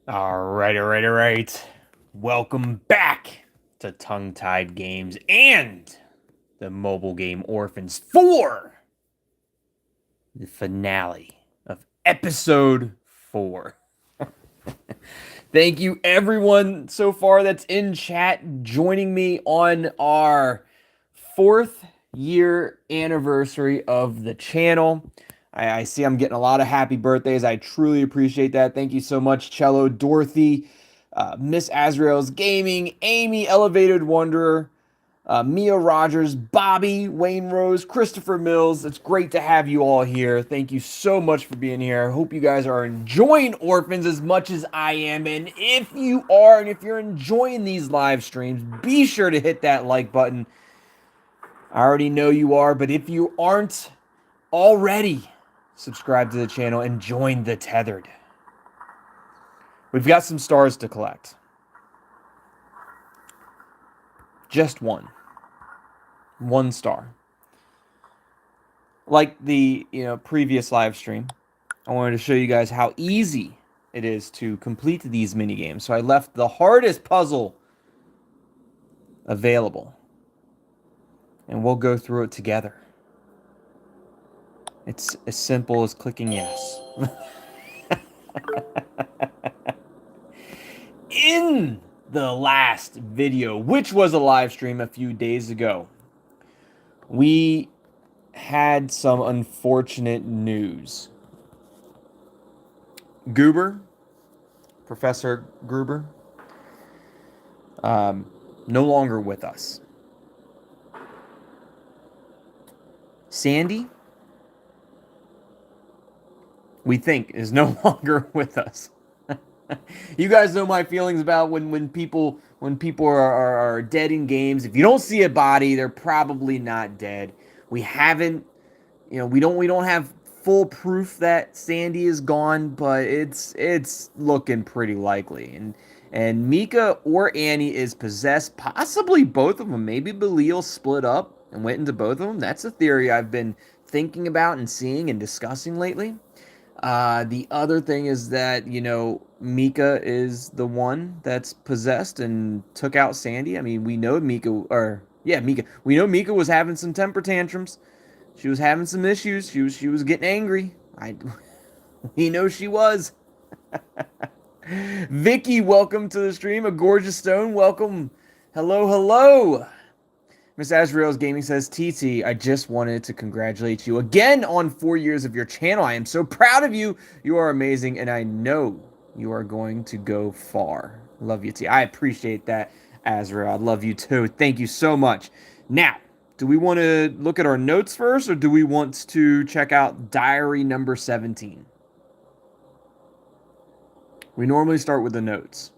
All right. Welcome back to Tongue Tied Games and the mobile game Orphans for the finale of episode 4. Thank you, everyone, so far that's in chat joining me on our 4th-year anniversary of the channel. I see I'm getting a lot of happy birthdays. I truly appreciate that. Thank you so much, Cello, Dorothy, Miss Azrael's Gaming, Amy, Elevated Wanderer, Mia Rogers, Bobby, Wayne Rose, Christopher Mills. It's great to have you all here. Thank you so much for being here. I hope you guys are enjoying Orphans as much as I am. And if you are, and if you're enjoying these live streams, be sure to hit that like button. I already know you are, but if you aren't already, subscribe to the channel and join the Tethered. We've got some stars to collect. Just one. One star. Like the previous live stream, I wanted to show you guys how easy it is to complete these mini games. So I left the hardest puzzle available, and we'll go through it together. It's as simple as clicking yes. In the last video, which was a live stream a few days ago, we had some unfortunate news. Professor Gruber, no longer with us. Sandy, we think, is no longer with us. You guys know my feelings about when people are dead in games. If you don't see a body, they're probably not dead. We haven't, we don't have full proof that Sandy is gone, but it's looking pretty likely. And Mika or Annie is possessed, possibly both of them. Maybe Belial split up and went into both of them. That's a theory I've been thinking about and seeing and discussing lately. The other thing is that, Mika is the one that's possessed and took out Sandy. I mean, we know Mika. We know Mika was having some temper tantrums. She was having some issues. She was getting angry. We know she was. Vicky, welcome to the stream. A Gorgeous Stone, welcome. Hello. Miss Azrael's Gaming says, TT, I just wanted to congratulate you again on 4 years of your channel. I am so proud of you. You are amazing, and I know you are going to go far. Love you, T. I appreciate that, Azrael. I love you, too. Thank you so much. Now, do we want to look at our notes first, or do we want to check out diary number 17? We normally start with the notes.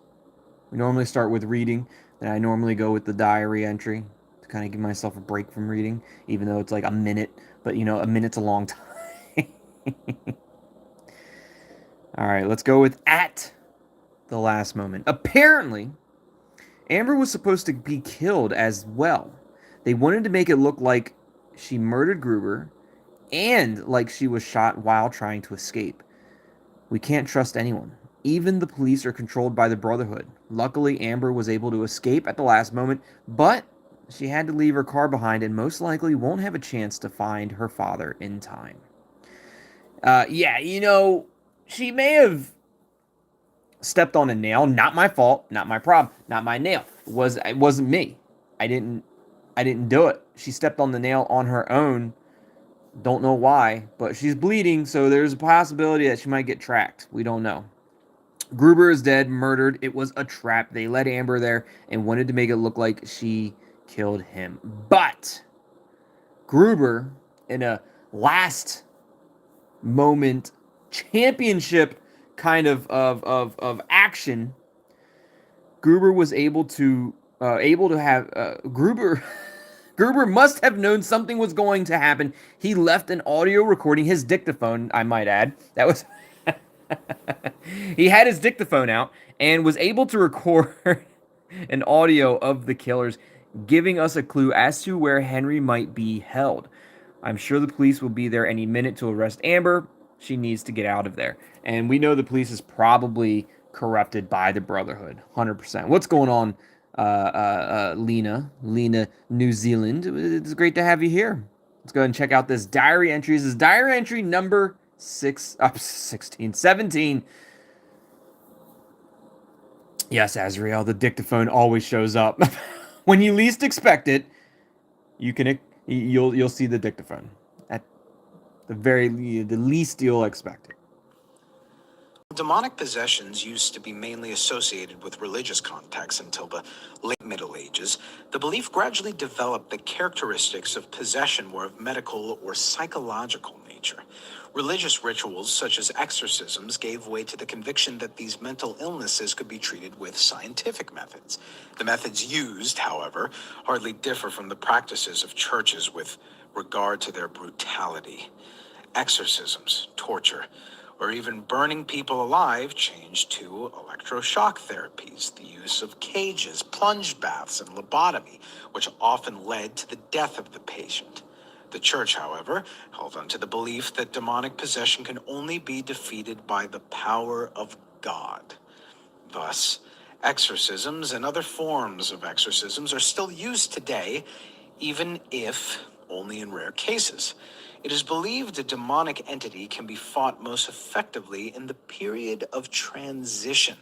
We normally start with reading, and I normally go with the diary entry. Kind of give myself a break from reading, even though it's like a minute, but a minute's a long time. All right, let's go with at the last moment. Apparently, Amber was supposed to be killed as well. They wanted to make it look like she murdered Gruber and like she was shot while trying to escape. We can't trust anyone. Even the police are controlled by the Brotherhood. Luckily, Amber was able to escape at the last moment, but she had to leave her car behind and most likely won't have a chance to find her father in time. She may have stepped on a nail. Not my fault. Not my problem. Not my nail. It wasn't me. I didn't do it. She stepped on the nail on her own. Don't know why, but she's bleeding, so there's a possibility that she might get tracked. We don't know. Gruber is dead, murdered. It was a trap. They led Amber there and wanted to make it look like she killed him. But Gruber, in a last moment championship kind of action, Gruber was able to have Gruber must have known something was going to happen. He left an audio recording, his dictaphone, I might add. That was he had his dictaphone out and was able to record an audio of the killers, giving us a clue as to where Henry might be held. I'm sure the police will be there any minute to arrest Amber. She needs to get out of there. And we know the police is probably corrupted by the Brotherhood. 100%. What's going on, Lena? Lena, New Zealand. It's great to have you here. Let's go ahead and check out this diary entry. This is diary entry number 17. Yes, Azrael, the dictaphone always shows up. When you least expect it, you'll see the dictaphone. At the least you'll expect it. Demonic possessions used to be mainly associated with religious contexts until the late Middle Ages. The belief gradually developed that characteristics of possession were of medical or psychological nature. Religious rituals such as exorcisms gave way to the conviction that these mental illnesses could be treated with scientific methods. The methods used, however, hardly differ from the practices of churches with regard to their brutality. Exorcisms, torture, or even burning people alive changed to electroshock therapies, the use of cages, plunge baths, and lobotomy, which often led to the death of the patient. The church, however, held on to the belief that demonic possession can only be defeated by the power of God. Thus, exorcisms and other forms of exorcisms are still used today, even if only in rare cases. It is believed a demonic entity can be fought most effectively in the period of transition.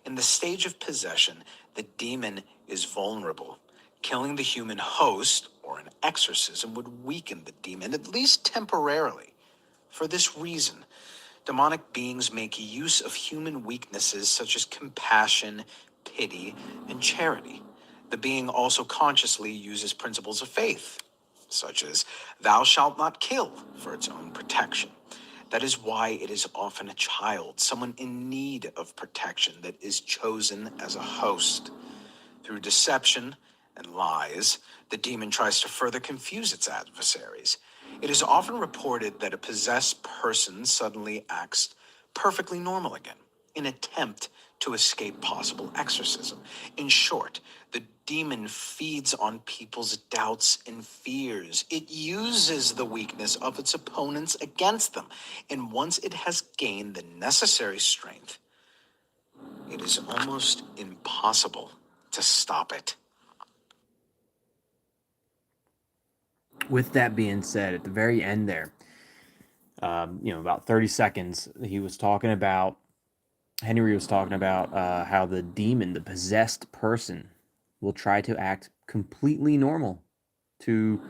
In the stage of possession, the demon is vulnerable. Killing the human host, or an exorcism, would weaken the demon, at least temporarily. For this reason, demonic beings make use of human weaknesses such as compassion, pity, and charity. The being also consciously uses principles of faith, such as thou shalt not kill, for its own protection. That is why it is often a child, someone in need of protection, that is chosen as a host. Through deception and lies, the demon tries to further confuse its adversaries. It is often reported that a possessed person suddenly acts perfectly normal again, in an attempt to escape possible exorcism. In short, the demon feeds on people's doubts and fears. It uses the weakness of its opponents against them, and once it has gained the necessary strength, it is almost impossible to stop it. With that being said, at the very end there, about 30 seconds, Henry was talking about how the demon, the possessed person, will try to act completely normal to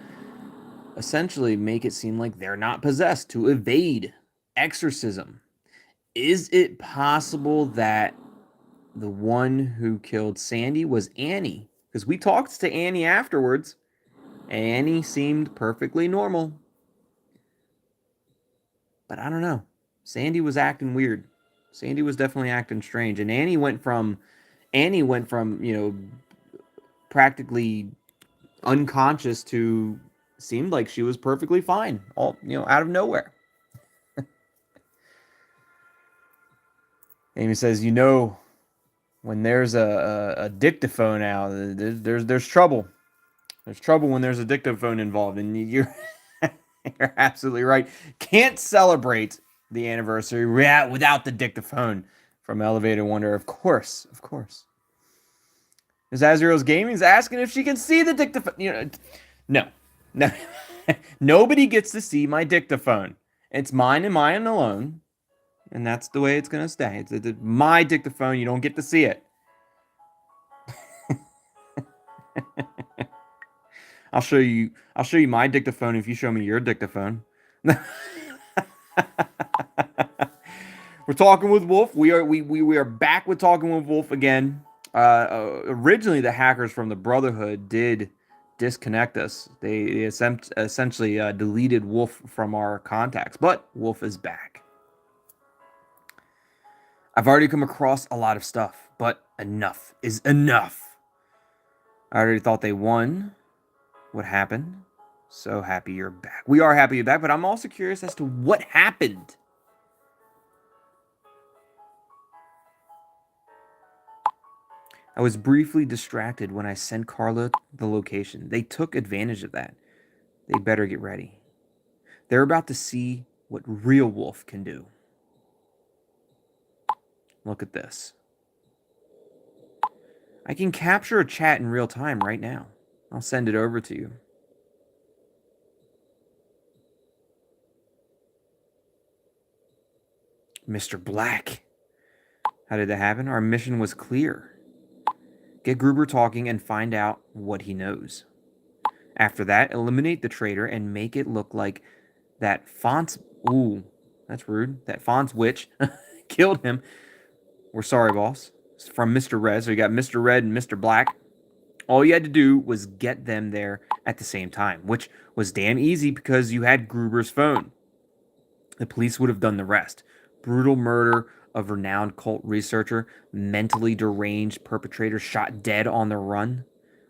essentially make it seem like they're not possessed, to evade exorcism. Is it possible that the one who killed Sandy was Annie? Because we talked to Annie afterwards. Annie seemed perfectly normal. But I don't know. Sandy was acting weird. Sandy was definitely acting strange. And Annie went from practically unconscious to seemed like she was perfectly fine, all out of nowhere. Amy says, when there's a dictaphone out, there's trouble. There's trouble when there's a dictaphone involved, and you're absolutely right. Can't celebrate the anniversary without the dictaphone from Elevator Wonder. Of course, of course. Is Azrael's Gaming's asking if she can see the dictaphone? No, no. Nobody gets to see my dictaphone. It's mine and mine alone, and that's the way it's gonna stay. It's my dictaphone. You don't get to see it. I'll show you. I'll show you my dictaphone if you show me your dictaphone. We're talking with Wolf. We are back with talking with Wolf again. Originally, the hackers from the Brotherhood did disconnect us. They essentially deleted Wolf from our contacts, but Wolf is back. I've already come across a lot of stuff, but enough is enough. I already thought they won. What happened? So happy you're back. We are happy you're back, but I'm also curious as to what happened. I was briefly distracted when I sent Carla the location. They took advantage of that. They better get ready. They're about to see what real Wolf can do. Look at this. I can capture a chat in real time right now. I'll send it over to you. Mr. Black. How did that happen? Our mission was clear. Get Gruber talking and find out what he knows. After that, eliminate the traitor and make it look like that Fontz... Ooh, that's rude. That Fontz witch killed him. We're sorry, boss. It's from Mr. Red. So you got Mr. Red and Mr. Black. All you had to do was get them there at the same time, which was damn easy because you had Gruber's phone. The police would have done the rest. Brutal murder of renowned cult researcher, mentally deranged perpetrator shot dead on the run.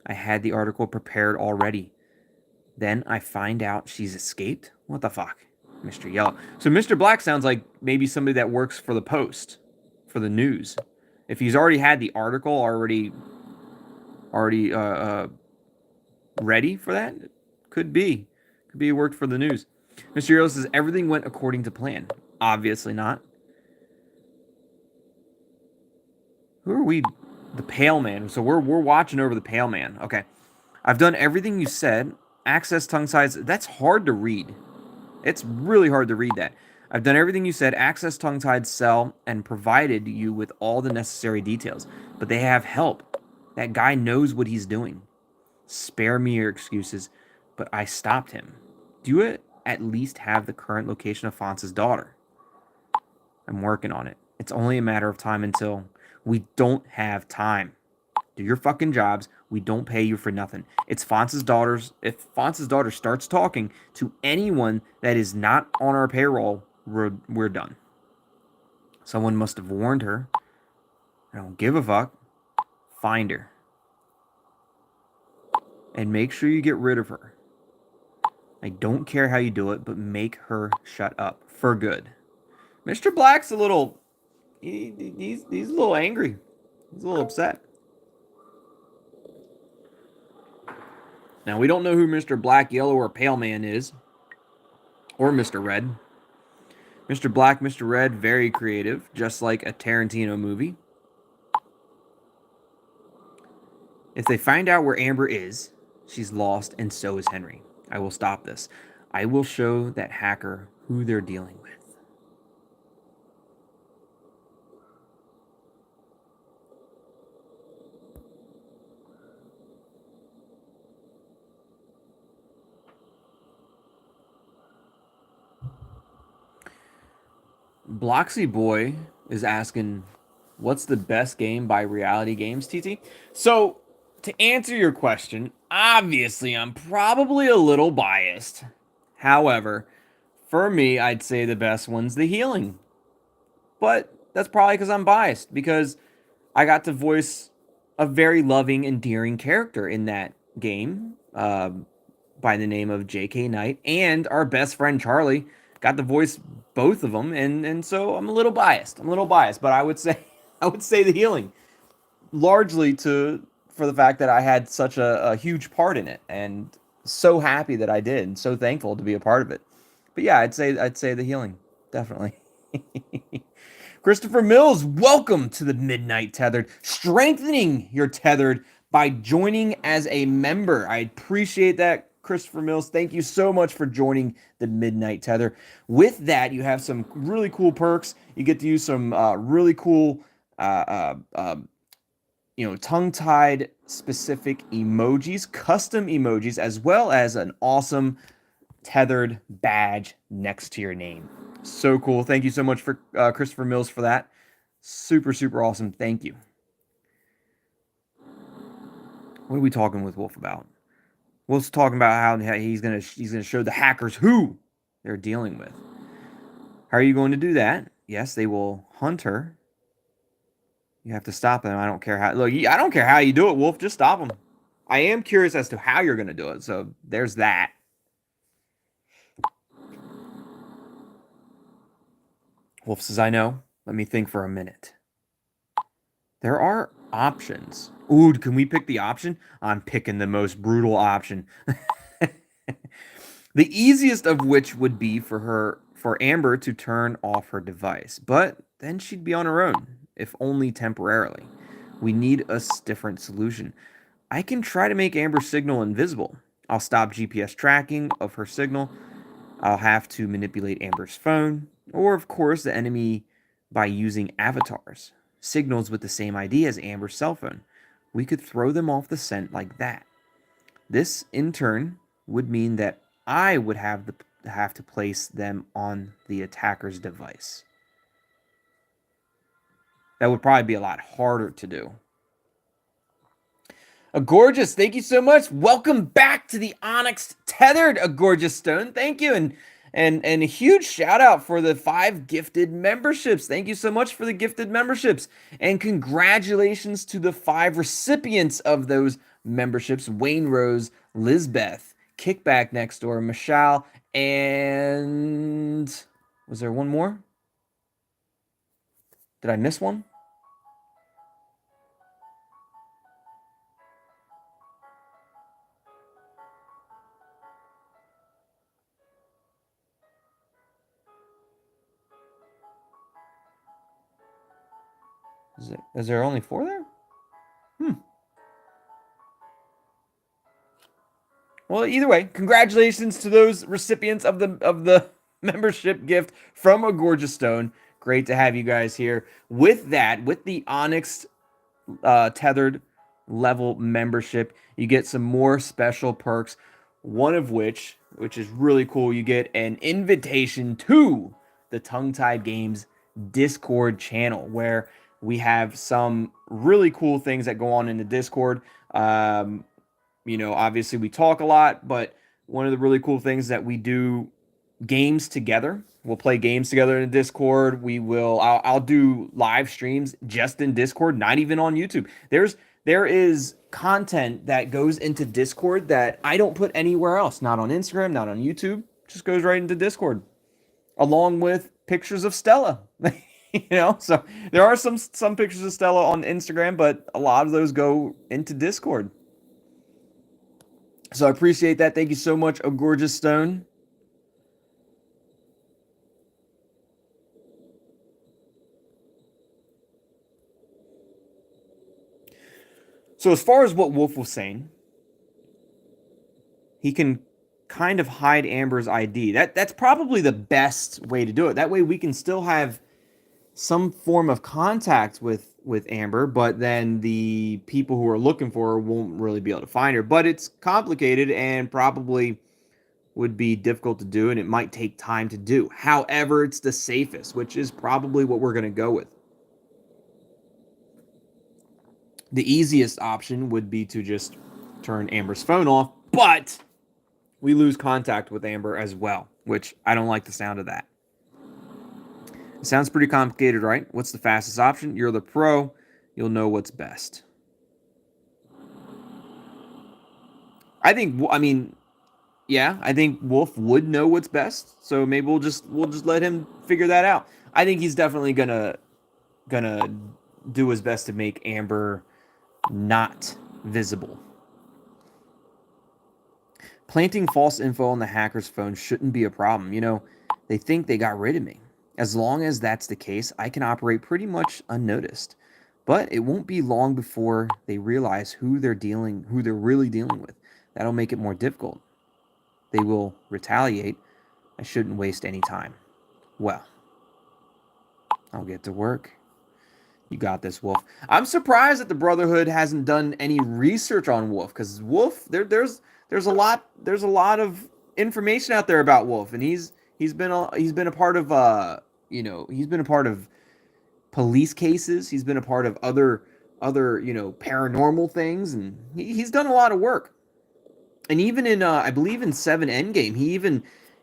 I had the article prepared already. Then I find out she's escaped? What the fuck? Mr. Yellow. So Mr. Black sounds like maybe somebody that works for the Post, for the news. If he's already had the article already ready for that, could be. Could be he worked for the news. Mr. Yellow says everything went according to plan. Obviously not. Who are we? The Pale Man. So we're watching over the Pale Man. Okay. I've done everything you said. Access tongue size. That's hard to read. It's really hard to read that. I've done everything you said. Access tongue-tied cell and provided you with all the necessary details. But they have help. That guy knows what he's doing. Spare me your excuses, but I stopped him. Do you at least have the current location of Fontz's daughter? I'm working on it. It's only a matter of time until... We don't have time. Do your fucking jobs. We don't pay you for nothing. It's Fontz's daughters. If Fontz's daughter starts talking to anyone that is not on our payroll, we're done. Someone must have warned her. I don't give a fuck. Find her. And make sure you get rid of her. I don't care how you do it, but make her shut up. For good. Mr. Black's a little... He's a little angry. He's a little upset. Now, we don't know who Mr. Black, Yellow, or Pale Man is. Or Mr. Red. Mr. Black, Mr. Red, very creative. Just like a Tarantino movie. If they find out where Amber is, she's lost, and so is Henry. I will stop this. I will show that hacker who they're dealing with. Bloxy Boy is asking, what's the best game by Reality Games, TT? So, to answer your question, obviously I'm probably a little biased. However, for me, I'd say the best one's The Healing. But that's probably because I'm biased, because I got to voice a very loving, endearing character in that game by the name of J.K. Knight, and our best friend Charlie got to voice both of them, and so I'm a little biased. But I would say The Healing, largely for the fact that I had such a huge part in it, and so happy that I did, and so thankful to be a part of it. But yeah, I'd say The Healing, definitely. Christopher Mills, welcome to the Midnight Tethered, strengthening your tethered by joining as a member. I appreciate that, Christopher Mills. Thank you so much for joining the Midnight Tether. With that, you have some really cool perks. You get to use some really cool, tongue-tied specific emojis, custom emojis, as well as an awesome tethered badge next to your name. So cool. Thank you so much for Christopher Mills for that. Super, super awesome. Thank you. What are we talking with Wolf about? Wolf's talking about how he's gonna show the hackers who they're dealing with. How are you going to do that? Yes, they will hunt her. You have to stop them. I don't care how. Look, I don't care how you do it, Wolf. Just stop them. I am curious as to how you're going to do it. So there's that. Wolf says, I know. Let me think for a minute. There are options. Ooh, can we pick the option? I'm picking the most brutal option. The easiest of which would be for Amber to turn off her device. But then she'd be on her own. if only temporarily. We need a different solution. I can try to make Amber's signal invisible. I'll stop GPS tracking of her signal. I'll have to manipulate Amber's phone, or of course the enemy by using avatars, signals with the same ID as Amber's cell phone. We could throw them off the scent like that. This, in turn, would mean that I would have to place them on the attacker's device. That would probably be a lot harder to do. A gorgeous, thank you so much. Welcome back to the Onyx Tethered, a gorgeous stone. Thank you, and a huge shout out for the 5 gifted memberships. Thank you so much for the gifted memberships, and congratulations to the 5 recipients of those memberships: Wayne Rose, Lizbeth, Kickback Next Door, Michelle, and was there one more? Did I miss one? Is there only 4 there? Well, either way, congratulations to those recipients of the membership gift from A Gorgeous Stone. Great to have you guys here. With that, with the Onyx Tethered level membership, you get some more special perks. One of which is really cool, you get an invitation to the Tongue Tied Games Discord channel, where we have some really cool things that go on in the Discord. Obviously we talk a lot, but one of the really cool things that we do games together. We'll play games together in Discord. I'll do live streams just in Discord, not even on YouTube. There is content that goes into Discord that I don't put anywhere else, not on Instagram, not on YouTube, just goes right into Discord, along with pictures of Stella. So there are some pictures of Stella on Instagram, but a lot of those go into Discord. So I appreciate that. Thank you so much, A Gorgeous Stone. So as far as what Wolf was saying, he can kind of hide Amber's ID. That's probably the best way to do it. That way we can still have some form of contact with Amber, but then the people who are looking for her won't really be able to find her. But it's complicated and probably would be difficult to do, and it might take time to do. However, it's the safest, which is probably what we're going to go with. The easiest option would be to just turn Amber's phone off, but we lose contact with Amber as well, which I don't like the sound of that. It sounds pretty complicated, right? What's the fastest option? You're the pro. You'll know what's best. I think Wolf would know what's best. So maybe we'll just let him figure that out. I think he's definitely gonna do his best to make Amber not visible. Planting false info on the hacker's phone shouldn't be a problem. They think they got rid of me. As long as that's the case, I can operate pretty much unnoticed. But it won't be long before they realize who they're really dealing with. That'll make it more difficult. They will retaliate. I shouldn't waste any time. Well, I'll get to work. You got this, Wolf. I'm surprised that the Brotherhood hasn't done any research on Wolf, because Wolf, there's a lot of information out there about Wolf, and he's been a part of he's been a part of police cases. He's been a part of other paranormal things, and he's done a lot of work. And even in I believe in 7 Endgame, he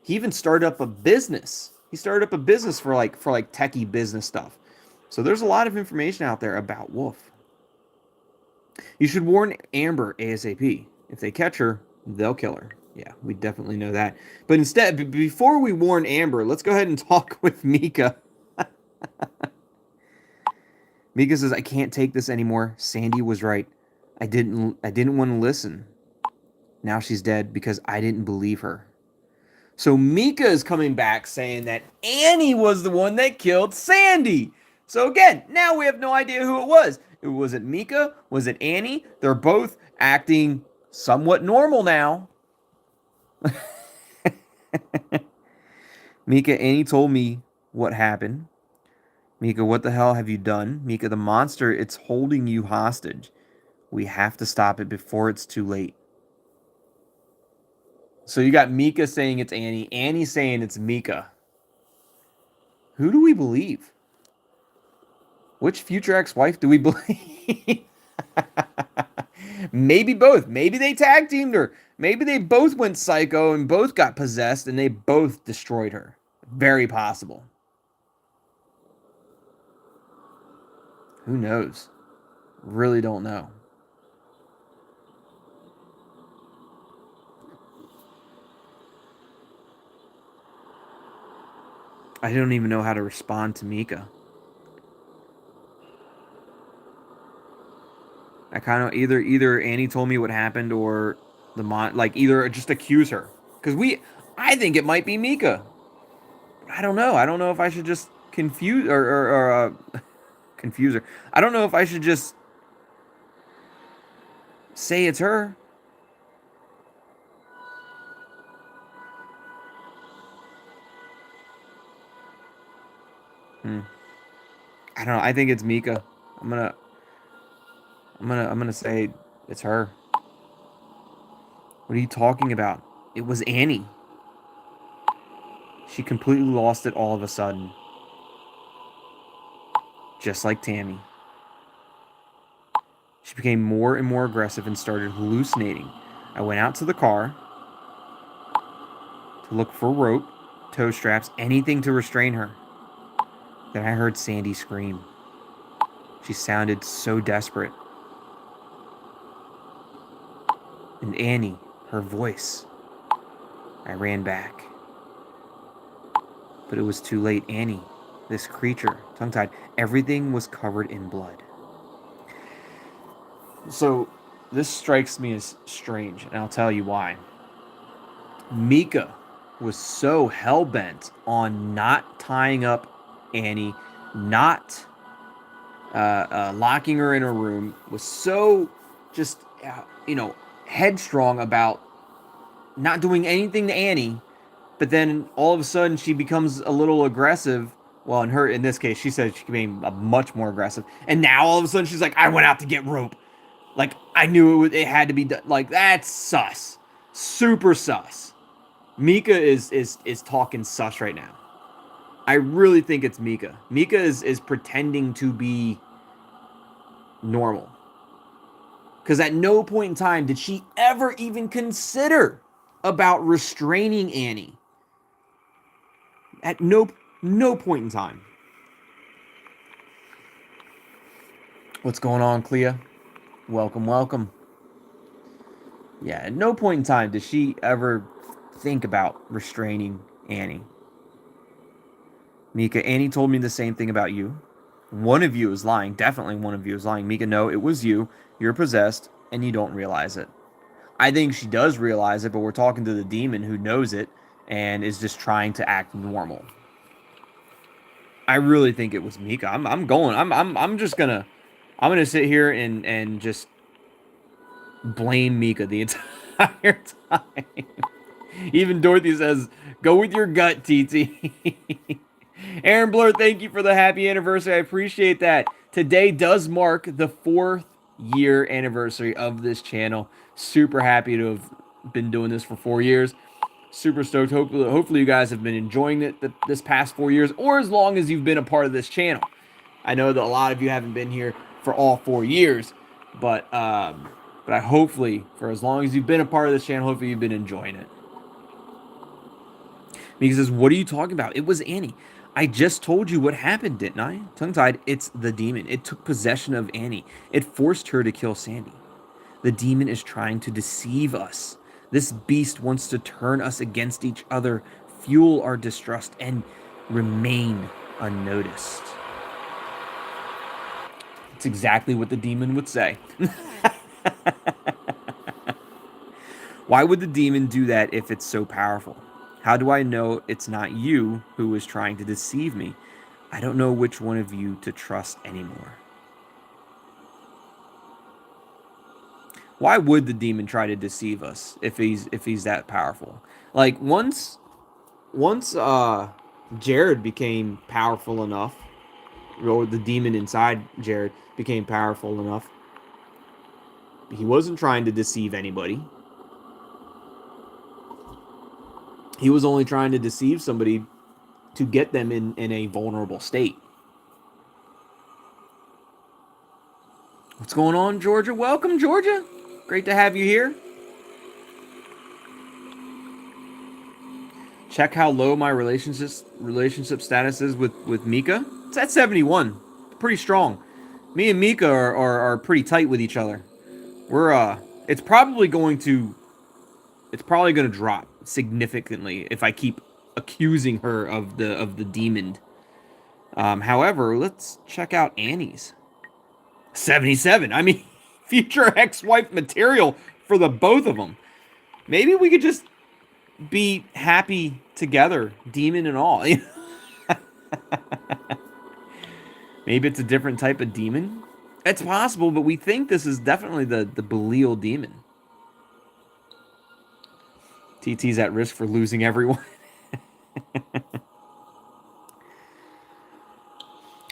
even started up a business. He started up a business for techie business stuff. So there's a lot of information out there about Wolf. You should warn Amber ASAP. If they catch her, they'll kill her. Yeah, we definitely know that. But instead, before we warn Amber, let's go ahead and talk with Mika. Mika says, I can't take this anymore. Sandy was right. I didn't want to listen. Now she's dead because I didn't believe her. So Mika is coming back saying that Annie was the one that killed Sandy. So again, now we have no idea who it was. Was it Mika? Was it Annie? They're both acting somewhat normal now. Mika, Annie told me what happened. Mika, what the hell have you done? Mika, the monster, it's holding you hostage. We have to stop it before it's too late. So you got Mika saying it's Annie, Annie saying it's Mika. Who do we believe? Which future ex-wife do we believe? Maybe both. Maybe they tag teamed her. Maybe they both went psycho and both got possessed and they both destroyed her. Very possible. Who knows? Really don't know. I don't even know how to respond to Mika. I kind of either Annie told me what happened or either just accuse her because I think it might be Mika. I don't know. I don't know if I should just confuse confuse her. I don't know if I should just say it's her. I don't know. I think it's Mika. I'm gonna say it's her. What are you talking about? It was Annie. She completely lost it all of a sudden. Just like Tammy. She became more and more aggressive and started hallucinating. I went out to the car to look for rope, toe straps, anything to restrain her. Then I heard Sandy scream. She sounded so desperate. And Annie, her voice. I ran back. But it was too late. Annie, this creature, tongue-tied, everything was covered in blood. So, this strikes me as strange, and I'll tell you why. Mika was so hell-bent on not tying up Annie, not locking her in her room, was so just, headstrong about not doing anything to Annie, but then all of a sudden she becomes a little aggressive. Well, in this case, she said she became much more aggressive, and now all of a sudden she's like, "I went out to get rope." Like I knew it had to be done. Like that's sus, super sus. Mika is talking sus right now. I really think it's Mika. Mika is pretending to be normal. Because at no point in time did she ever even consider about restraining Annie. At no point in time. What's going on, Clea? Welcome, welcome. Yeah, at no point in time did she ever think about restraining Annie. Mika, Annie told me the same thing about you. One of you is lying. Definitely one of you is lying. Mika, no, it was you. You're possessed, and you don't realize it. I think she does realize it, but we're talking to the demon who knows it and is just trying to act normal. I really think it was Mika. I'm just gonna sit here and just blame Mika the entire time. Even Dorothy says, "Go with your gut, TT." Aaron Blur, thank you for the happy anniversary. I appreciate that. Today does mark the 4th year anniversary of this channel. Super happy to have been doing this for 4 years. Super stoked. Hopefully you guys have been enjoying it this past 4 years, or as long as you've been a part of this channel. I know that a lot of you haven't been here for all 4 years, but I hopefully, for as long as you've been a part of this channel, hopefully you've been enjoying it. Mika says, "What are you talking about? It was Annie. I just told you what happened, didn't I?" Tongue-tied, it's the demon. It took possession of Annie. It forced her to kill Sandy. The demon is trying to deceive us. This beast wants to turn us against each other, fuel our distrust, and remain unnoticed. It's exactly what the demon would say. Why would the demon do that if it's so powerful? How do I know it's not you who is trying to deceive me? I don't know which one of you to trust anymore. Why would the demon try to deceive us if he's that powerful? Like once Jared became powerful enough, or the demon inside Jared became powerful enough, he wasn't trying to deceive anybody. He was only trying to deceive somebody to get them in a vulnerable state. What's going on, Georgia? Welcome, Georgia. Great to have you here. Check how low my relationship status is with Mika. It's at 71. Pretty strong. Me and Mika are pretty tight with each other. We're it's probably going to drop significantly if I keep accusing her of the demon. However, let's check out Annie's. 77. I mean, future ex-wife material for the both of them. Maybe we could just be happy together, demon and all. Maybe it's a different type of demon. It's possible, but we think this is definitely the Belial demon. TT's at risk for losing everyone.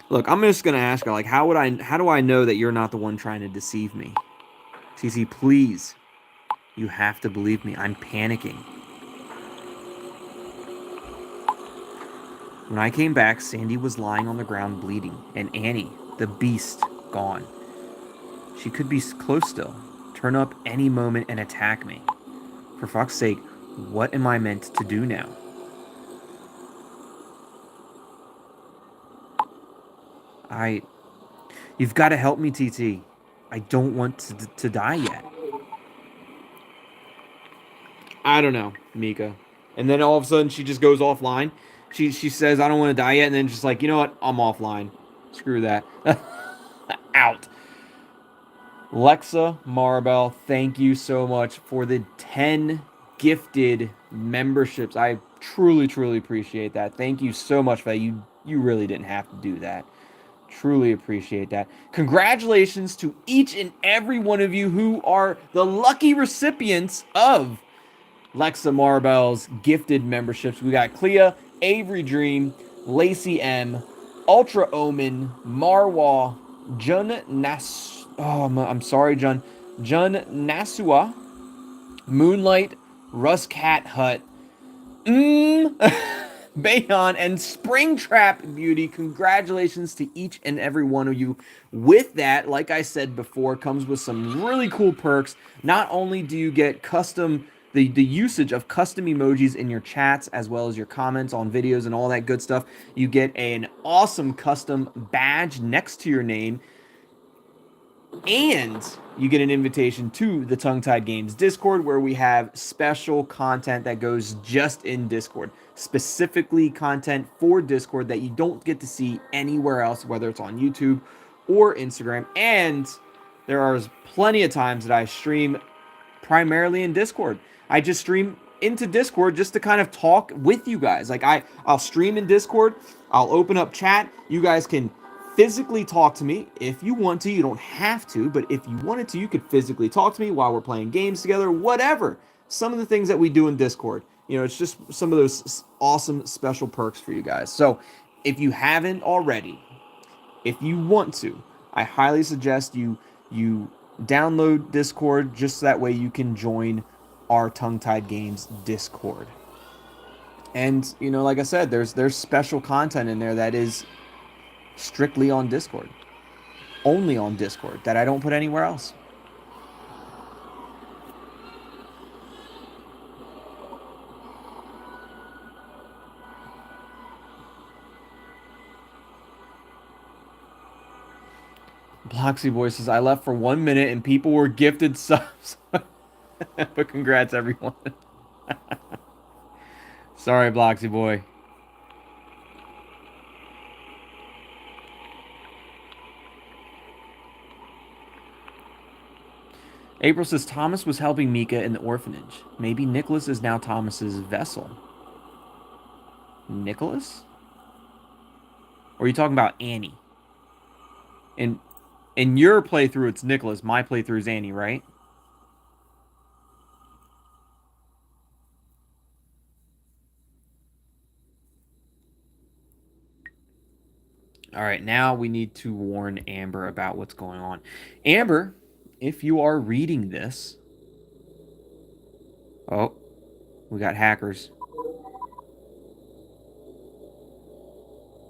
Look, I'm just gonna ask her, like, how do I know that you're not the one trying to deceive me? TT, please. You have to believe me. I'm panicking. When I came back, Sandy was lying on the ground bleeding, and Annie, the beast, gone. She could be close still, turn up any moment and attack me. For fuck's sake, what am I meant to do now? You've got to help me, TT. I don't want to die yet. I don't know, Mika. And then all of a sudden she just goes offline. She says, I don't want to die yet. And then just like, you know what? I'm offline. Screw that. Out. Lexa Maribel, thank you so much for the 10 gifted memberships. I truly, truly appreciate that. Thank you so much for that. You really didn't have to do that. Truly appreciate that. Congratulations to each and every one of you who are the lucky recipients of Lexa Maribel's gifted memberships. We got Clea, Avery Dream, Lacey M, Ultra Omen, Marwa, Jun Nas. Oh, I'm sorry, Jun. Jun Nasua, Moonlight, Russ Cat Hut, Bayon, and Springtrap Beauty. Congratulations to each and every one of you. With that, like I said before, comes with some really cool perks. Not only do you get the usage of custom emojis in your chats, as well as your comments on videos and all that good stuff, you get an awesome custom badge next to your name. And you get an invitation to the Tongue Tied Games Discord, where we have special content that goes just in Discord. Specifically content for Discord that you don't get to see anywhere else, whether it's on YouTube or Instagram. And there are plenty of times that I stream primarily in Discord. I just stream into Discord just to kind of talk with you guys. Like I'll stream in Discord. I'll open up chat. You guys can physically talk to me if you want to. You don't have to, but if you wanted to, you could physically talk to me while we're playing games together, whatever. Some of the things that we do in Discord. You know, it's just some of those awesome special perks for you guys. So if you haven't already, if you want to, I highly suggest you download Discord, just that way you can join our Tongue Tied Games Discord. And, you know, like I said, there's special content in there that is strictly on Discord. Only on Discord, that I don't put anywhere else. Bloxy Boy says, I left for 1 minute and people were gifted subs. But congrats, everyone. Sorry, Bloxy Boy. April says, Thomas was helping Mika in the orphanage. Maybe Nicholas is now Thomas's vessel. Nicholas? Or are you talking about Annie? In your playthrough, it's Nicholas. My playthrough is Annie, right? All right, now we need to warn Amber about what's going on. Amber, if you are reading this, oh, we got hackers.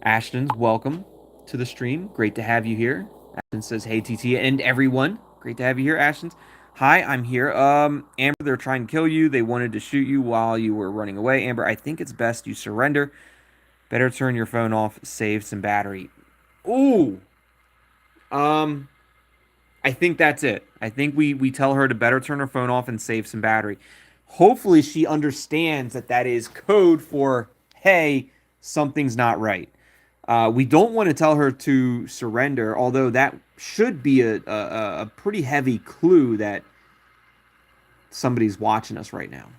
Ashton's welcome to the stream. Great to have you here. Ashton says, "Hey TT and everyone, great to have you here." Ashton's, "Hi, I'm here. Amber, they're trying to kill you. They wanted to shoot you while you were running away. Amber, I think it's best you surrender. Better turn your phone off. Save some battery." Ooh. Um, I think that's it. I think we tell her to better turn her phone off and save some battery. Hopefully, she understands that that is code for, hey, something's not right. We don't want to tell her to surrender, although that should be a pretty heavy clue that somebody's watching us right now.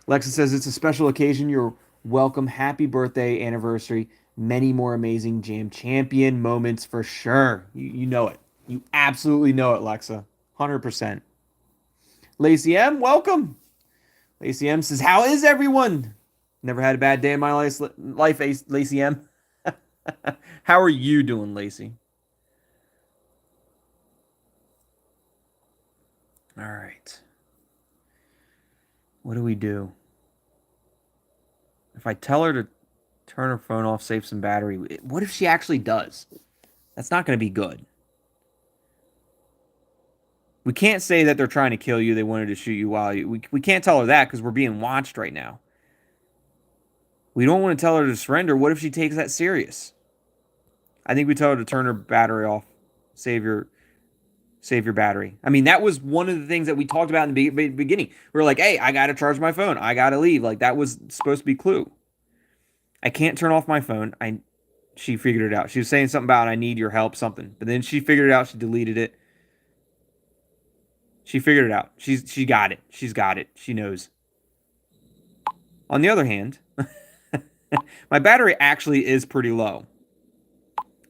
Lexa says it's a special occasion. You're welcome. Happy birthday, anniversary. Many more amazing Jam Champion moments for sure. You know it. You absolutely know it, Lexa. 100%. Lacey M, welcome. Lacey M says, how is everyone? Never had a bad day in my life, Lacey M. How are you doing, Lacey? All right. What do we do? If I tell her to turn her phone off, save some battery, what if she actually does? That's not going to be good. We can't say that they're trying to kill you. They wanted to shoot you while you... We can't tell her that because we're being watched right now. We don't want to tell her to surrender. What if she takes that serious? I think we tell her to turn her battery off. Save your battery. I mean, that was one of the things that we talked about in the beginning. We were like, hey, I got to charge my phone. I got to leave. Like, that was supposed to be clue. I can't turn off my phone. She figured it out. She was saying something about I need your help, something. But then she figured it out. She deleted it. She figured it out. She got it. She's got it. She knows. On the other hand, my battery actually is pretty low.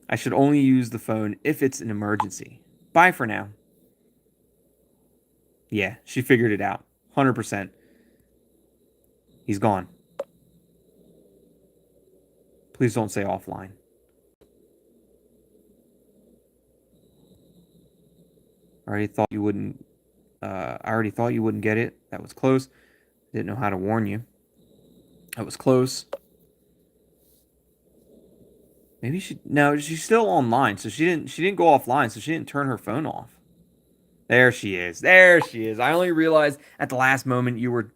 I should only use the phone if it's an emergency. Bye for now. Yeah, she figured it out. 100%. He's gone. Please don't say offline. I already thought you wouldn't get it. That was close. Didn't know how to warn you. That was close. Maybe she's still online, so she didn't go offline, so she didn't turn her phone off. There she is. There she is. I only realized at the last moment you were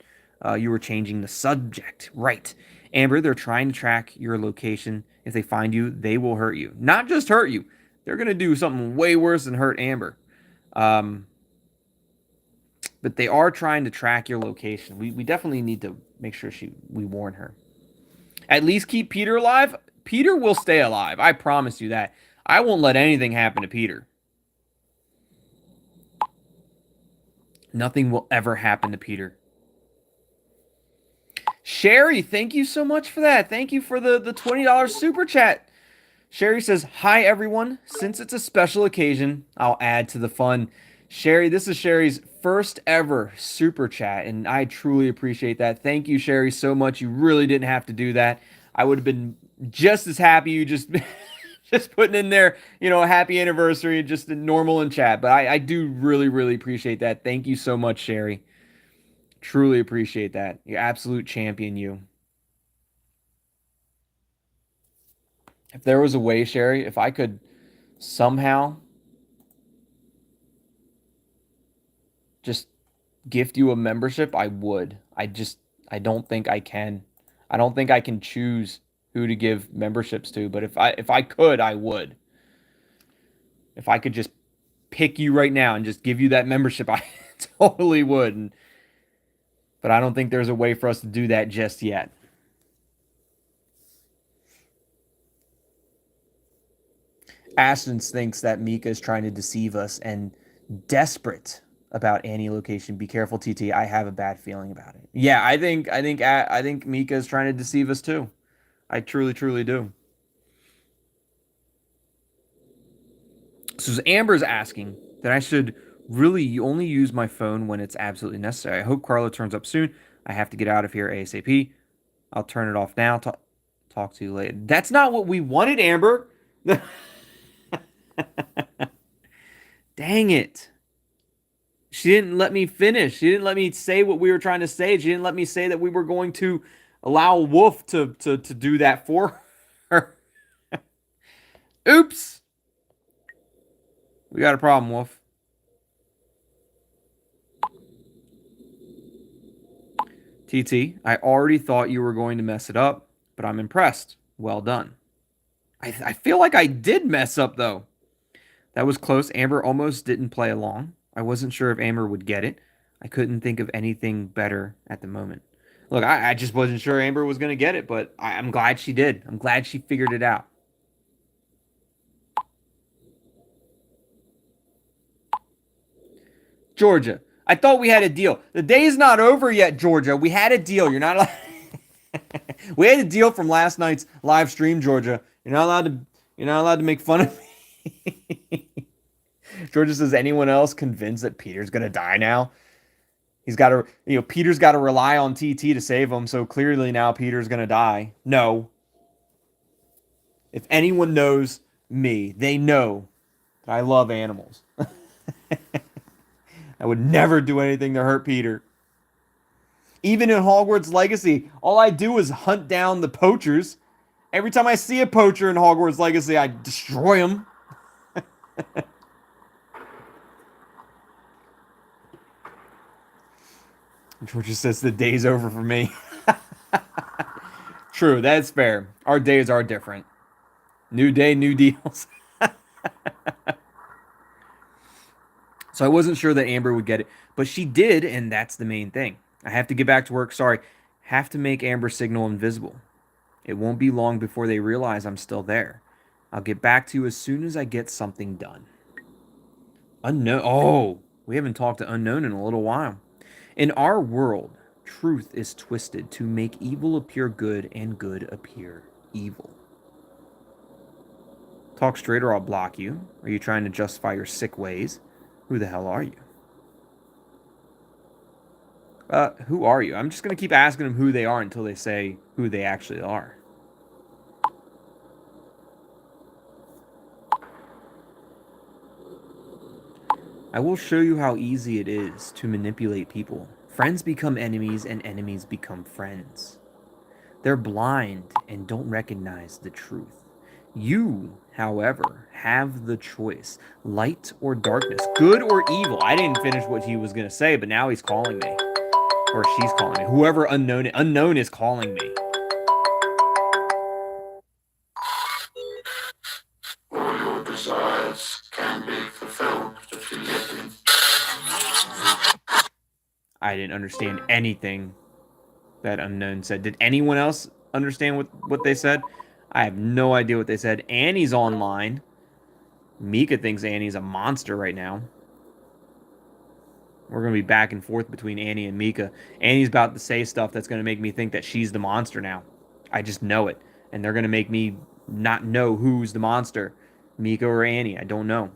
changing the subject. Right. Amber, they're trying to track your location. If they find you, they will hurt you. Not just hurt you. They're going to do something way worse than hurt Amber. But they are trying to track your location. We definitely need to make sure we warn her. At least keep Peter alive. Peter will stay alive. I promise you that. I won't let anything happen to Peter. Nothing will ever happen to Peter. Sherry, thank you so much for that. Thank you for the $20 super chat. Sherry says, hi, everyone. Since it's a special occasion, I'll add to the fun. Sherry, this is Sherry's first ever super chat, and I truly appreciate that. Thank you, Sherry, so much. You really didn't have to do that. I would have been just as happy you just putting in there, a happy anniversary, just normal in chat. But I do really, really appreciate that. Thank you so much, Sherry. Truly appreciate that. You're absolute champion, you. If there was a way, Sherry, if I could somehow just gift you a membership, I would. I don't think I can. I don't think I can choose who to give memberships to, but if I could, I would. If I could just pick you right now and just give you that membership, I totally would. But I don't think there's a way for us to do that just yet. Ashton thinks that Mika is trying to deceive us and desperate about Annie location. Be careful, TT. I have a bad feeling about it. Yeah, I think Mika is trying to deceive us too. I truly, truly do. So Amber's asking that I should really only use my phone when it's absolutely necessary. I hope Carla turns up soon. I have to get out of here ASAP. I'll turn it off now. Talk to you later. That's not what we wanted, Amber. Dang it. She didn't let me finish. She didn't let me say what we were trying to say. She didn't let me say that we were going to allow Wolf to do that for her. Oops. We got a problem, Wolf. TT, I already thought you were going to mess it up, but I'm impressed. Well done. I feel like I did mess up, though. That was close. Amber almost didn't play along. I wasn't sure if Amber would get it. I couldn't think of anything better at the moment. Look, I just wasn't sure Amber was going to get it, but I'm glad she did. I'm glad she figured it out. Georgia, I thought we had a deal. The day's not over yet, Georgia. We had a deal. You're not allowed. We had a deal from last night's live stream, Georgia. You're not allowed to. You're not allowed to make fun of me. Georgia says, anyone else convinced that Peter's gonna die now? He's got to. Peter's got to rely on TT to save him. So clearly now Peter's gonna die. No. If anyone knows me, they know that I love animals. I would never do anything to hurt Peter. Even in Hogwarts Legacy, all I do is hunt down the poachers. Every time I see a poacher in Hogwarts Legacy, I destroy him. Georgia says the day's over for me. True, that's fair. Our days are different. New day, new deals. So I wasn't sure that Amber would get it, but she did, and that's the main thing. I have to get back to work. Sorry. Have to make Amber's signal invisible. It won't be long before they realize I'm still there. I'll get back to you as soon as I get something done. Unknown. Oh, we haven't talked to Unknown in a little while. In our world, truth is twisted to make evil appear good and good appear evil. Talk straight or I'll block you. Are you trying to justify your sick ways? Who the hell are you? Who are you? I'm just going to keep asking them who they are until they say who they actually are. I will show you how easy it is to manipulate people. Friends become enemies and enemies become friends. They're blind and don't recognize the truth. You, however, have the choice. Light or darkness. Good or evil. I didn't finish what he was going to say, but now he's calling me. Or she's calling me. Whoever unknown is calling me. All your desires can be fulfilled if you listen. I didn't understand anything that unknown said. Did anyone else understand what they said? I have no idea what they said. Annie's online. Mika thinks Annie's a monster right now. We're going to be back and forth between Annie and Mika. Annie's about to say stuff that's going to make me think that she's the monster now. I just know it. And they're going to make me not know who's the monster. Mika or Annie. I don't know.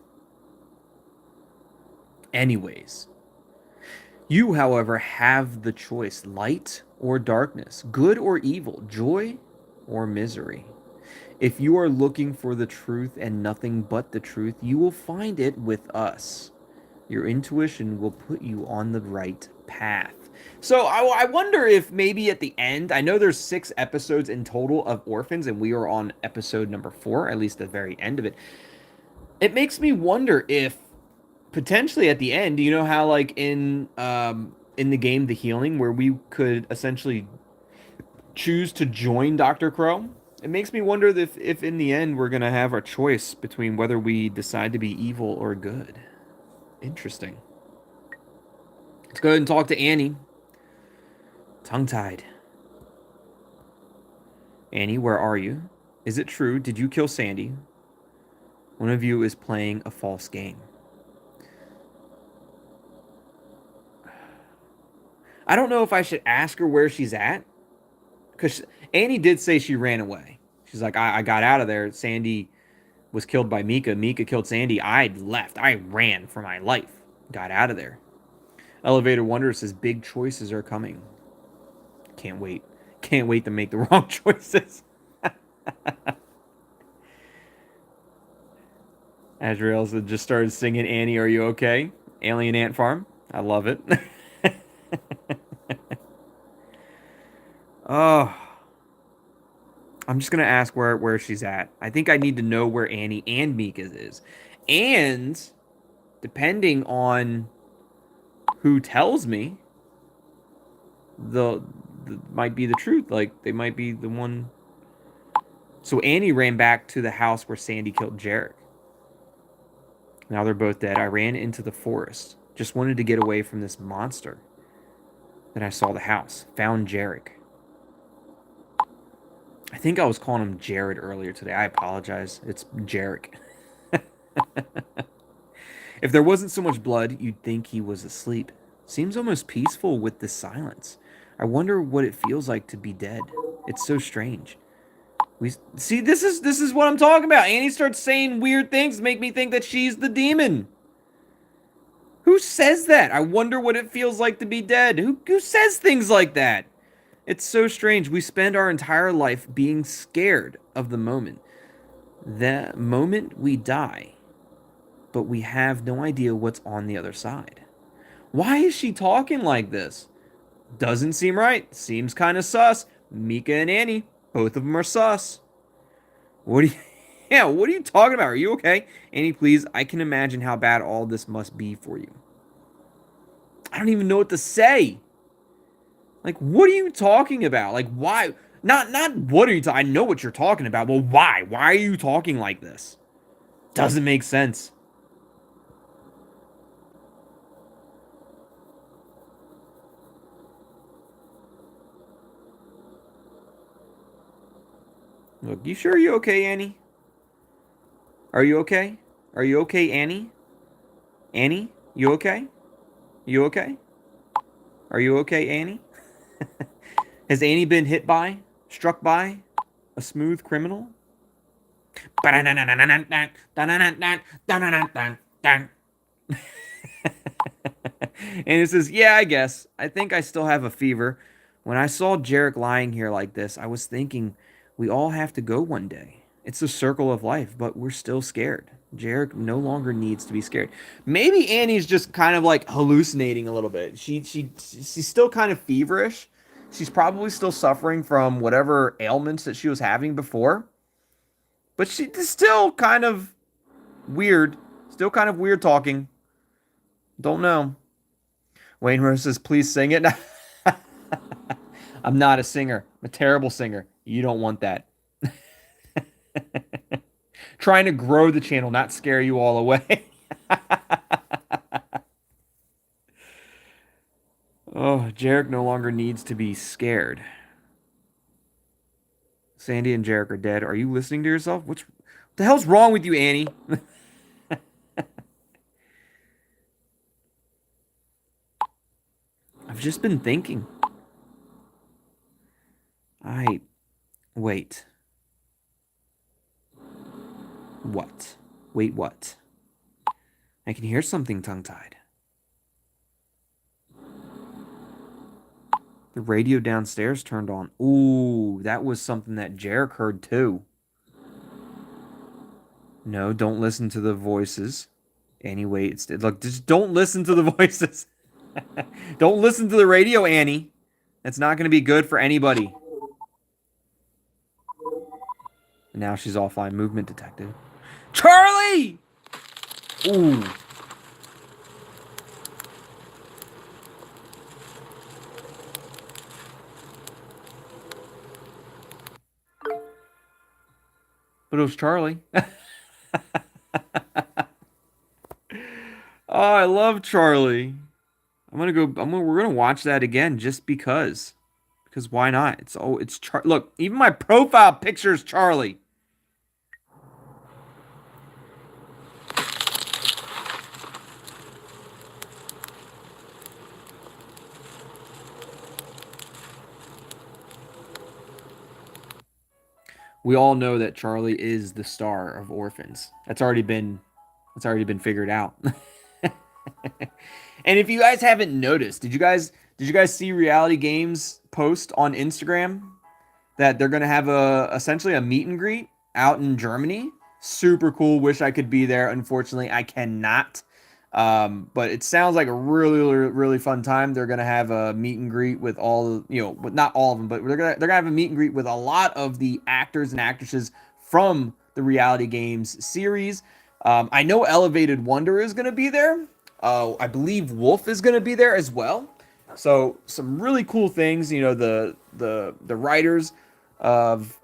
Anyways. You, however, have the choice. Light or darkness. Good or evil. Joy or misery. If you are looking for the truth and nothing but the truth, you will find it with us. Your intuition will put you on the right path. So I wonder if maybe at the end, I know there's 6 episodes in total of Orphans, and we are on episode number 4, at least the very end of it. It makes me wonder if potentially at the end, you know how like in the game The Healing, where we could essentially choose to join Dr. Crow. It makes me wonder if in the end we're gonna have our choice between whether we decide to be evil or good. Interesting. Let's go ahead and talk to Annie. Tongue-tied. Annie, where are you? Is it true? Did you kill Sandy? One of you is playing a false game. I don't know if I should ask her where she's at, Because Annie did say she ran away. She's like, I got out of there. Sandy was killed by Mika. Mika killed Sandy. I left. I ran for my life. Got out of there. Elevator Wonder says big choices are coming. Can't wait. Can't wait to make the wrong choices. Azrael just started singing Annie, Are You Okay? Alien Ant Farm. I love it. Oh, I'm just gonna ask where she's at. I think I need to know where Annie and Mika is, and depending on who tells me, the might be the truth. Like they might be the one. So Annie ran back to the house where Sandy killed Jarek. Now they're both dead. I ran into the forest. Just wanted to get away from this monster. Then I saw the house. Found Jarek. I think I was calling him Jared earlier today. I apologize. It's Jarek. If there wasn't so much blood, you'd think he was asleep. Seems almost peaceful with the silence. I wonder what it feels like to be dead. It's so strange. We see this is what I'm talking about. Annie starts saying weird things to make me think that she's the demon. Who says that? I wonder what it feels like to be dead. Who says things like that? It's so strange. We spend our entire life being scared of the moment. The moment we die. But we have no idea what's on the other side. Why is she talking like this? Doesn't seem right. Seems kind of sus. Mika and Annie, both of them are sus. What are you... Yeah, what are you talking about? Are you okay? Annie, please, I can imagine how bad all this must be for you. I don't even know what to say. Like, what are you talking about? Like, why? Not what are you talking... I know what you're talking about, but why? Why are you talking like this? Doesn't make sense. Look, you sure you're okay, Annie? Are you okay? Are you okay, Annie? Annie, you okay? You okay? Are you okay, Annie? Has Annie been hit by, struck by a smooth criminal? And it says, yeah, I guess. I think I still have a fever. When I saw Jarek lying here like this, I was thinking we all have to go one day. It's a circle of life, but we're still scared. Jarek no longer needs to be scared. Maybe Annie's just kind of like hallucinating a little bit. She's still kind of feverish. She's probably still suffering from whatever ailments that she was having before. But she's still kind of weird. Still kind of weird talking. Don't know. Wayne Rose says, please sing it. I'm not a singer. I'm a terrible singer. You don't want that. Trying to grow the channel, not scare you all away. Oh, Jarek no longer needs to be scared. Sandy and Jarek are dead. Are you listening to yourself? What the hell's wrong with you, Annie? I've just been thinking. Wait. What? Wait, what? I can hear something tongue-tied. The radio downstairs turned on. Ooh, that was something that Jarek heard too. No, don't listen to the voices. Anyway, look, just don't listen to the voices. Don't listen to the radio, Annie. That's not going to be good for anybody. And now she's offline. Movement detected. Charlie! Ooh. But it was Charlie. Oh, I love Charlie. We're gonna watch that again just because. Because why not? It's look, even my profile picture is Charlie. We all know that Charlie is the star of Orphans. That's already been figured out. And if you guys haven't noticed, did you guys see Reality Games post on Instagram that they're gonna have a essentially a meet and greet out in Germany? Super cool. Wish I could be there. Unfortunately, I cannot. But it sounds like a really, really, really fun time. They're gonna have a meet and greet with all, with not all of them, but they're gonna have a meet and greet with a lot of the actors and actresses from the Reality Games series. I know Elevated Wonder is gonna be there. I believe Wolf is gonna be there as well. So some really cool things. The writers of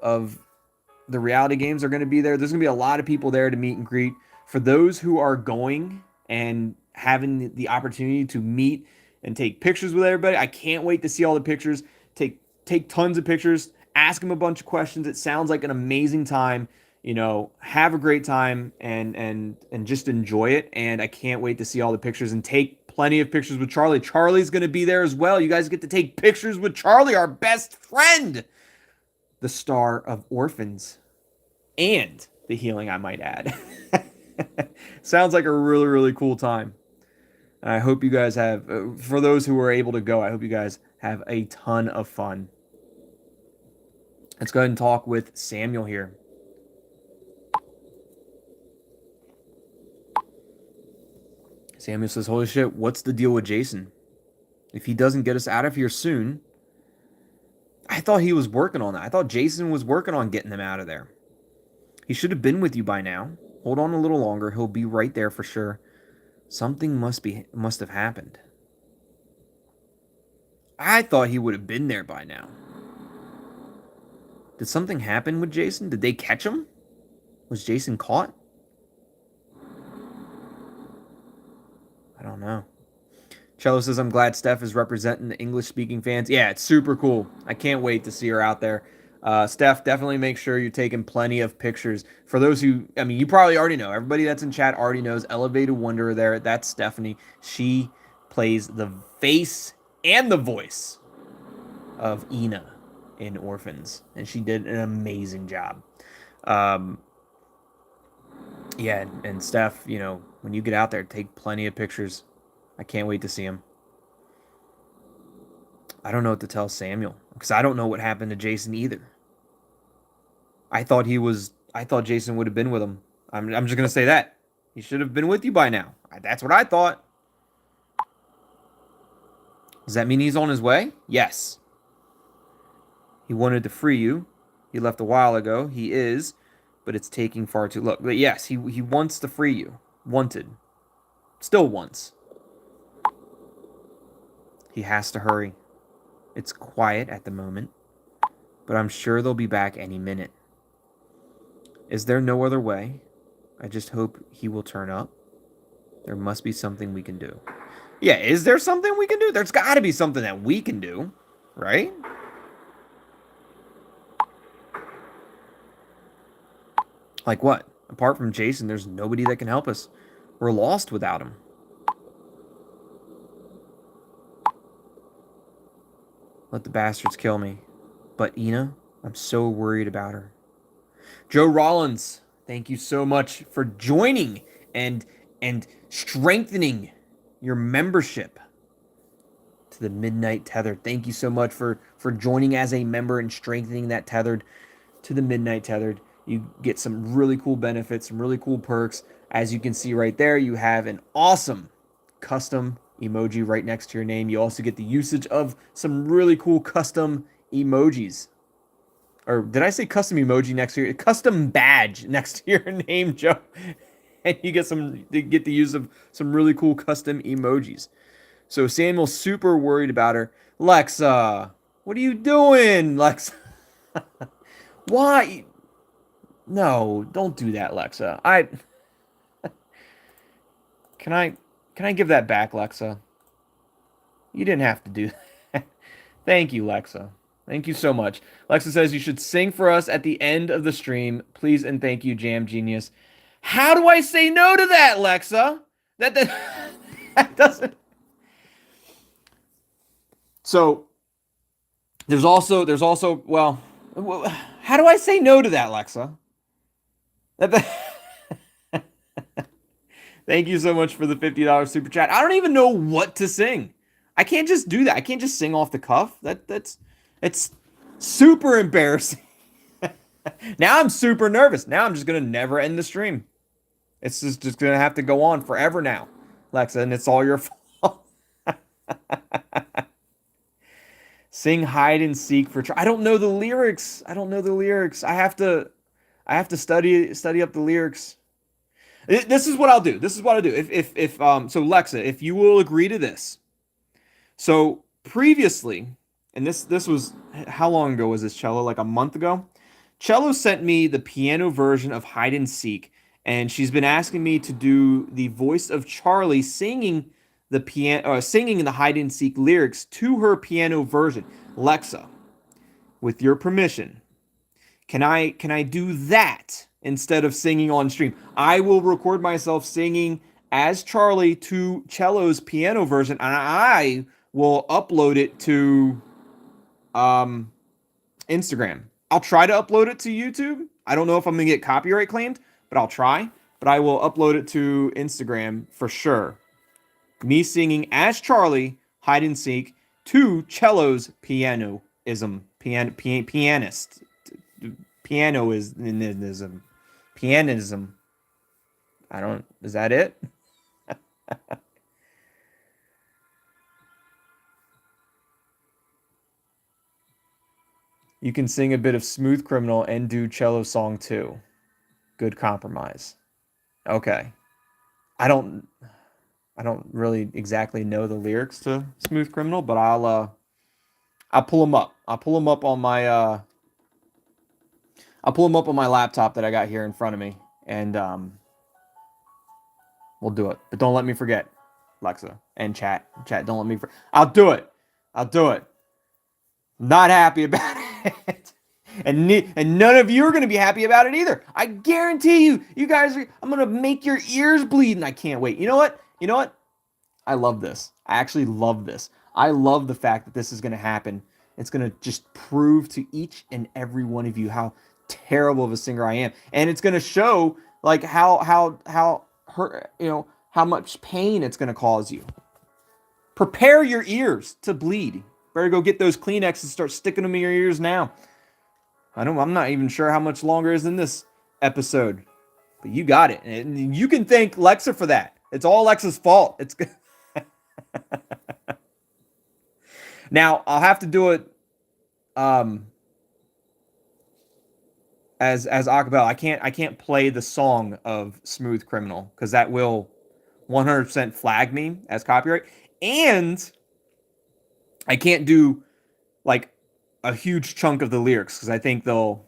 the Reality Games are going to be there. There's going to be a lot of people there to meet and greet. For those who are going and having the opportunity to meet and take pictures with everybody, I can't wait to see all the pictures. Take tons of pictures. Ask them a bunch of questions. It sounds like an amazing time. Have a great time and just enjoy it. And I can't wait to see all the pictures and take plenty of pictures with Charlie. Charlie's going to be there as well. You guys get to take pictures with Charlie, our best friend, the star of Orphans and The Healing, I might add. Sounds like a really, really cool time. And I hope you guys have, for those who are able to go, I hope you guys have a ton of fun. Let's go ahead and talk with Samuel here. Samuel says, holy shit, what's the deal with Jason? If he doesn't get us out of here soon, I thought he was working on that. I thought Jason was working on getting them out of there. He should have been with you by now. Hold on a little longer. He'll be right there for sure. Something must have happened. I thought he would have been there by now. Did something happen with Jason? Did they catch him? Was Jason caught? I don't know. Cello says, I'm glad Steph is representing the English-speaking fans. Yeah, it's super cool. I can't wait to see her out there. Steph, definitely make sure you're taking plenty of pictures. For those who, you probably already know. Everybody that's in chat already knows Elevated Wonder there. That's Stephanie. She plays the face and the voice of Ina in Orphans. And she did an amazing job. Yeah, and Steph, when you get out there, take plenty of pictures. I can't wait to see him. I don't know what to tell Samuel because I don't know what happened to Jason either. I thought Jason would have been with him. I'm just going to say that. He should have been with you by now. That's what I thought. Does that mean he's on his way? Yes. He wanted to free you. He left a while ago. He is, but it's taking far too long. But yes, he wants to free you. Wanted. Still wants. He has to hurry. It's quiet at the moment, but I'm sure they'll be back any minute. Is there no other way? I just hope he will turn up. There must be something we can do. Yeah, is there something we can do? There's got to be something that we can do, right? Like what? Apart from Jason, there's nobody that can help us. We're lost without him. Let the bastards kill me. But Ina, I'm so worried about her. Joe Rollins, thank you so much for joining and strengthening your membership to the Midnight Tethered. Thank you so much for joining as a member and strengthening that tethered to the Midnight Tethered. You get some really cool benefits, some really cool perks. As you can see right there, you have an awesome custom emoji right next to your name. You also get the usage of some really cool custom emojis. Or did I say custom emoji next to your custom badge next to your name, Joe? And you get the use of some really cool custom emojis. So Samuel's super worried about her. Lexa, what are you doing, Lexa? Why? No, don't do that, Lexa. Can I give that back, Lexa? You didn't have to do that. Thank you, Lexa. Thank you so much. Lexa says you should sing for us at the end of the stream. Please and thank you, Jam Genius. How do I say no to that, Lexa? That doesn't. So there's also well, How do I say no to that, Alexa? Thank you so much for the $50 super chat. I don't even know what to sing. I can't just do that. I can't just sing off the cuff. It's super embarrassing. Now I'm super nervous. Now I'm just gonna never end the stream. It's just gonna have to go on forever now, Alexa, and it's all your fault. Sing hide and seek for. I don't know the lyrics. I don't know the lyrics. I have to study up the lyrics. This is what I'll do. This is what I do. If so Lexa, if you will agree to this. So previously, and this was, how long ago was this, Cello? Like a month ago? Cello sent me the piano version of Hide and Seek, and she's been asking me to do the voice of Charlie singing the piano, singing the Hide and Seek lyrics to her piano version. Lexa, with your permission, can I do that instead of singing on stream? I will record myself singing as Charlie to Cello's piano version, and I will upload it to Instagram. I'll try to upload it to YouTube. I don't know if I'm going to get copyright claimed, but I'll try. But I will upload it to Instagram for sure. Me singing as Charlie, Hide and Seek, to Cello's pianism. Pianist. Pianism. Pianism. I don't... Is that it? You can sing a bit of Smooth Criminal and do cello song too. Good compromise. Okay. I don't really exactly know the lyrics to Smooth Criminal, but I'll pull them up. I'll pull them up on my laptop that I got here in front of me, and we'll do it. But don't let me forget, Alexa, and chat. Don't let me forget. I'll do it. Not happy about it. And none of you are going to be happy about it either. I guarantee you. You guys are... I'm going to make your ears bleed, and I can't wait. You know what? I love this. I actually love this. I love the fact that this is going to happen. It's going to just prove to each and every one of you how terrible of a singer I am. And it's going to show, like, how much pain it's going to cause you. Prepare your ears to bleed. Better go get those Kleenexes and start sticking them in your ears now. I'm not even sure how much longer is in this episode, but you got it. And you can thank Lexa for that. It's all Lexa's fault. It's good. Now, I'll have to do it as acapella. I can't play the song of Smooth Criminal because that will 100% flag me as copyright. And I can't do like a huge chunk of the lyrics because I think those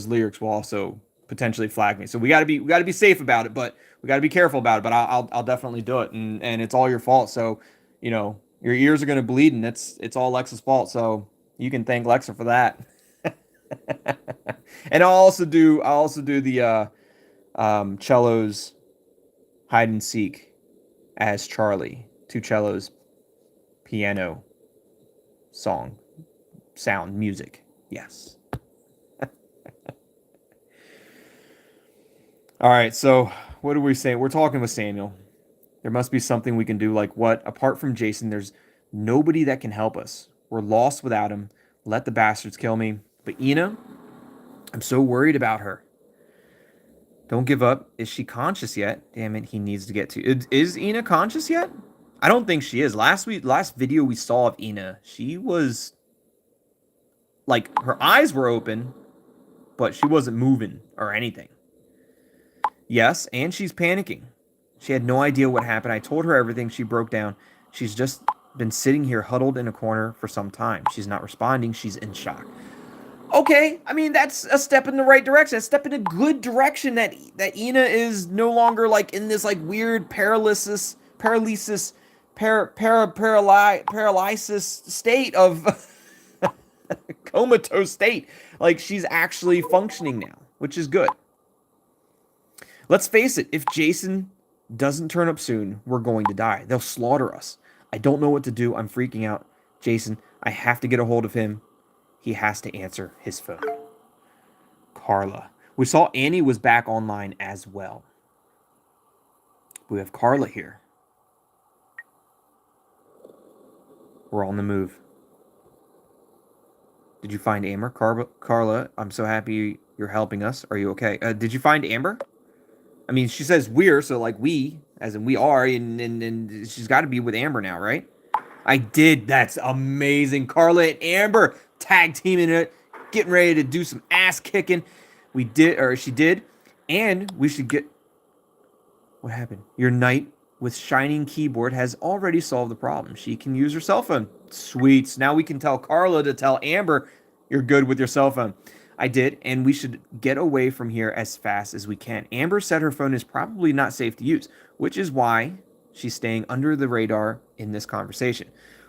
lyrics will also potentially flag me. So we gotta be safe about it, but we gotta be careful about it. But I'll definitely do it, and it's all your fault. So your ears are gonna bleed, and it's all Lexa's fault. So you can thank Lexa for that. And I'll also do the cello's Hide and Seek as Charlie to cello's piano sound music. Yes. All right, so what do we say? We're talking with Samuel. There must be something we can do. Like what? Apart from Jason, there's nobody that can help us. We're lost without him. Let the bastards kill me. But Ina, I'm so worried about her. Don't give up. Is she conscious yet? Damn it, he needs to get to... Is Ina conscious yet? I don't think she is. Last video we saw of Ina, she was... like, her eyes were open, but she wasn't moving or anything. Yes, and she's panicking. She had no idea what happened. I told her everything. She broke down. She's just been sitting here huddled in a corner for some time. She's not responding. She's in shock. Okay, I mean, that's a step in the right direction. A step in a good direction that Ina is no longer, like, in this, like, weird paralysis state of comatose state. Like, she's actually functioning now, which is good. Let's face it, if Jason doesn't turn up soon, we're going to die. They'll slaughter us. I don't know what to do. I'm freaking out. Jason, I have to get a hold of him. He has to answer his phone. Carla. We saw Annie was back online as well. We have Carla here. We're on the move. Did you find Amber? Carla, I'm so happy you're helping us. Are you okay? Did you find Amber? I mean, she says we're, so like we, as in we are, and she's got to be with Amber now, right? I did. That's amazing. Carla and Amber tag teaming it, getting ready to do some ass kicking. We did, or she did, and we should get. What happened? Your knight with shining keyboard has already solved the problem. She can use her cell phone. Sweet. So now we can tell Carla to tell Amber you're good with your cell phone. I did, and we should get away from here as fast as we can. Amber said her phone is probably not safe to use, which is why she's staying under the radar in this conversation.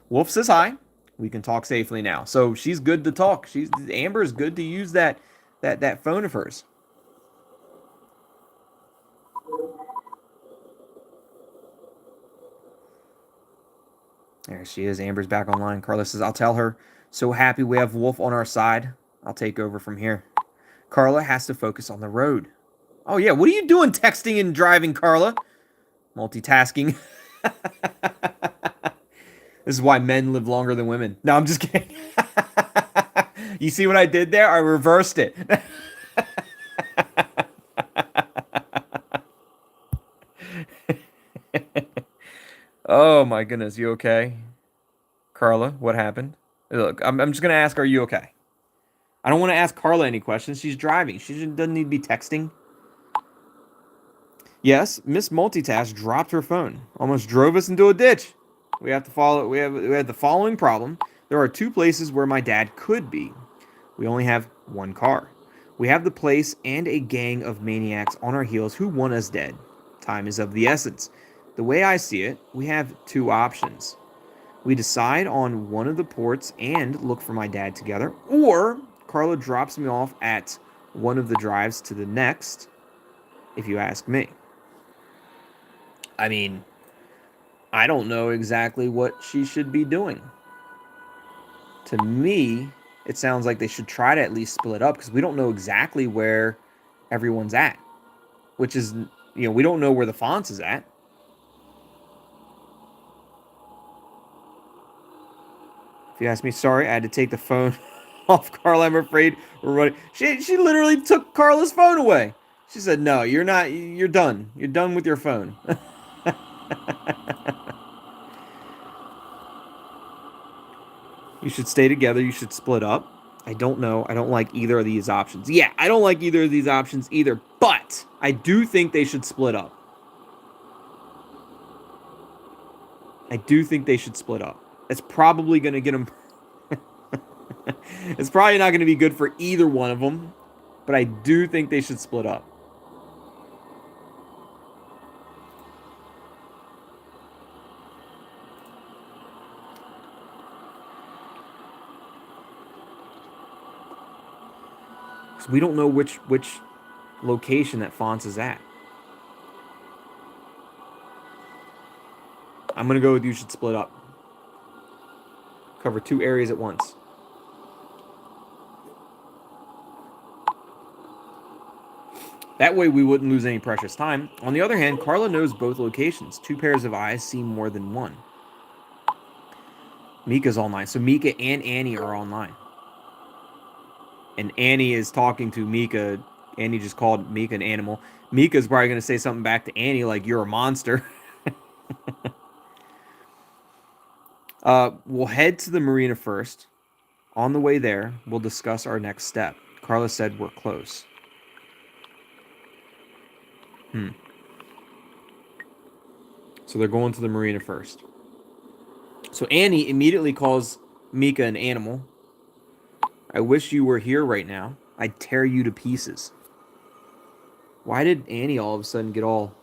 Wolf says hi. We can talk safely now. So she's good to talk. Amber is good to use that phone of hers. There she is. Amber's back online. Carla says, I'll tell her. So happy we have Wolf on our side. I'll take over from here. Carla has to focus on the road. Oh, yeah. What are you doing texting and driving, Carla? Multitasking. This is why men live longer than women. No, I'm just kidding. You see what I did there? I reversed it. Oh, my goodness. You okay? Carla, what happened? Look, I'm just going to ask, are you okay? I don't want to ask Carla any questions. She's driving. She doesn't need to be texting. Yes, Miss Multitask dropped her phone. Almost drove us into a ditch. We have the following problem. There are 2 places where my dad could be. We only have 1 car. We have the place and a gang of maniacs on our heels who want us dead. Time is of the essence. The way I see it, we have 2 options. We decide on one of the ports and look for my dad together, or Carla drops me off at one of the drives to the next, if you ask me. I mean, I don't know exactly what she should be doing. To me, it sounds like they should try to at least split up, because we don't know exactly where everyone's at. Which is, we don't know where the Fontz is at. If you ask me, sorry, I had to take the phone off Carla. I'm afraid we're running. She literally took Carla's phone away. She said, no, you're not. You're done. You're done with your phone. You should stay together. You should split up. I don't know. I don't like either of these options. Yeah, I don't like either of these options either. But I do think they should split up. I do think they should split up. It's probably going to get them... It's probably not going to be good for either one of them. But I do think they should split up. Because we don't know which location that Fontz is at. I'm going to go with you should split up. Cover 2 areas at once. That way we wouldn't lose any precious time. On the other hand, Carla knows both locations. 2 pairs of eyes see more than one. Mika's online. So Mika and Annie are online. And Annie is talking to Mika. Annie just called Mika an animal. Mika's probably going to say something back to Annie like, you're a monster. We'll head to the marina first. On the way there, we'll discuss our next step. Carla said we're close. So they're going to the marina first. So Annie immediately calls Mika an animal. I wish you were here right now. I'd tear you to pieces. Why did Annie all of a sudden get all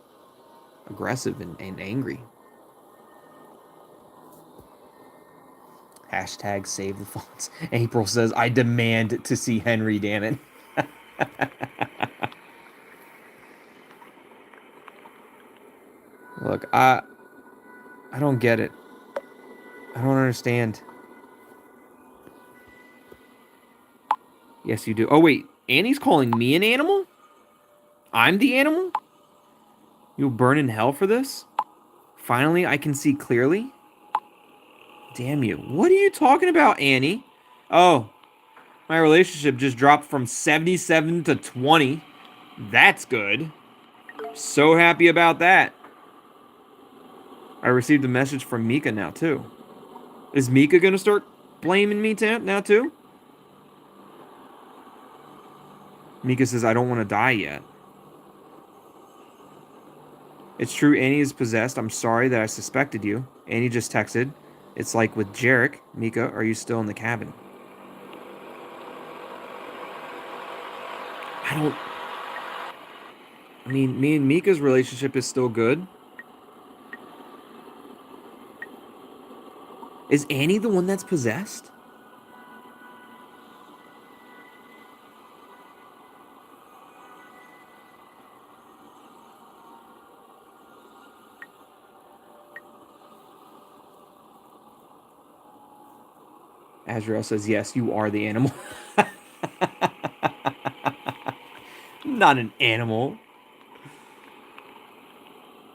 aggressive and angry? Hashtag save the Fontz. April says, I demand to see Henry, damn it. Look, I don't get it. I don't understand. Yes, you do. Oh, wait. Annie's calling me an animal? I'm the animal? You'll burn in hell for this? Finally, I can see clearly? Damn you. What are you talking about, Annie? Oh, my relationship just dropped from 77 to 20. That's good. So happy about that. I received a message from Mika now, too. Is Mika gonna start blaming me now, too? Mika says, I don't want to die yet. It's true, Annie is possessed. I'm sorry that I suspected you. Annie just texted. It's like with Jarek. Mika, are you still in the cabin? I mean, me and Mika's relationship is still good. Is Annie the one that's possessed? Azrael says, yes, you are the animal. Not an animal.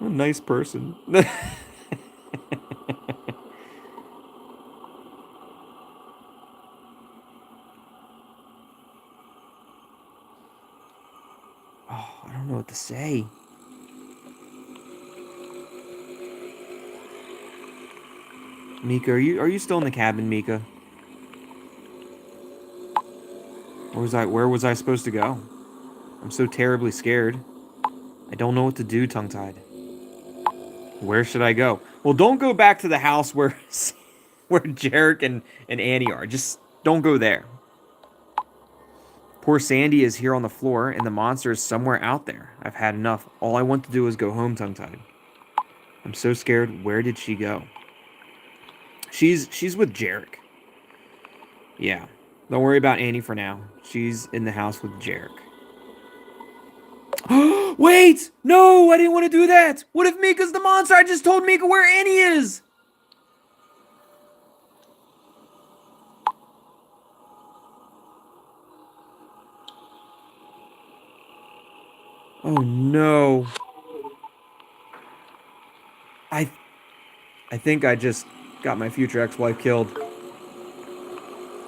What a nice person. Oh, I don't know what to say. Mika, are you still in the cabin, Mika? Where was I supposed to go? I'm so terribly scared. I don't know what to do, tongue-tied. Where should I go? Well, don't go back to the house where where Jarek and Annie are. Just don't go there. Poor Sandy is here on the floor, and the monster is somewhere out there. I've had enough. All I want to do is go home, tongue-tied. I'm so scared. Where did she go? She's with Jarek. Yeah. Don't worry about Annie for now. She's in the house with Jarek. Wait! No, I didn't want to do that! What if Mika's the monster? I just told Mika where Annie is! Oh no. I think I just got my future ex-wife killed.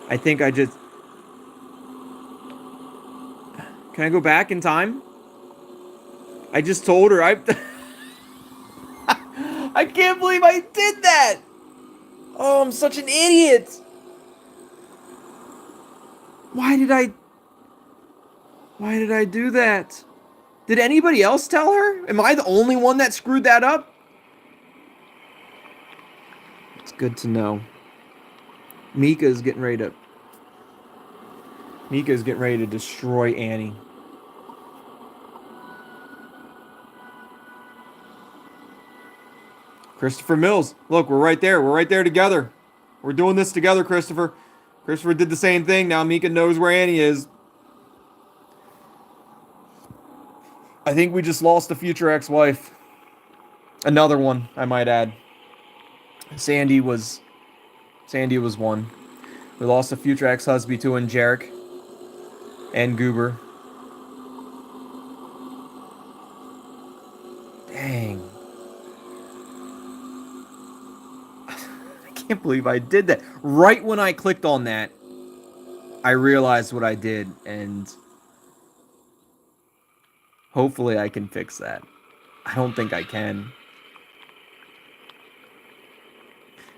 I think I just... Can I go back in time? I just told her I can't believe I did that! Oh, I'm such an idiot! Why did I do that? Did anybody else tell her? Am I the only one that screwed that up? It's good to know. Mika's getting ready to destroy Annie. Christopher Mills. Look, we're right there. We're right there together. We're doing this together, Christopher. Christopher did the same thing. Now Mika knows where Annie is. I think we just lost a future ex-wife. Another one, I might add. Sandy was one. We lost a future ex-husband too, and Jarek. And Goober. Dang. I can't believe I did that. Right when I clicked on that, I realized what I did, and hopefully I can fix that. I don't think I can.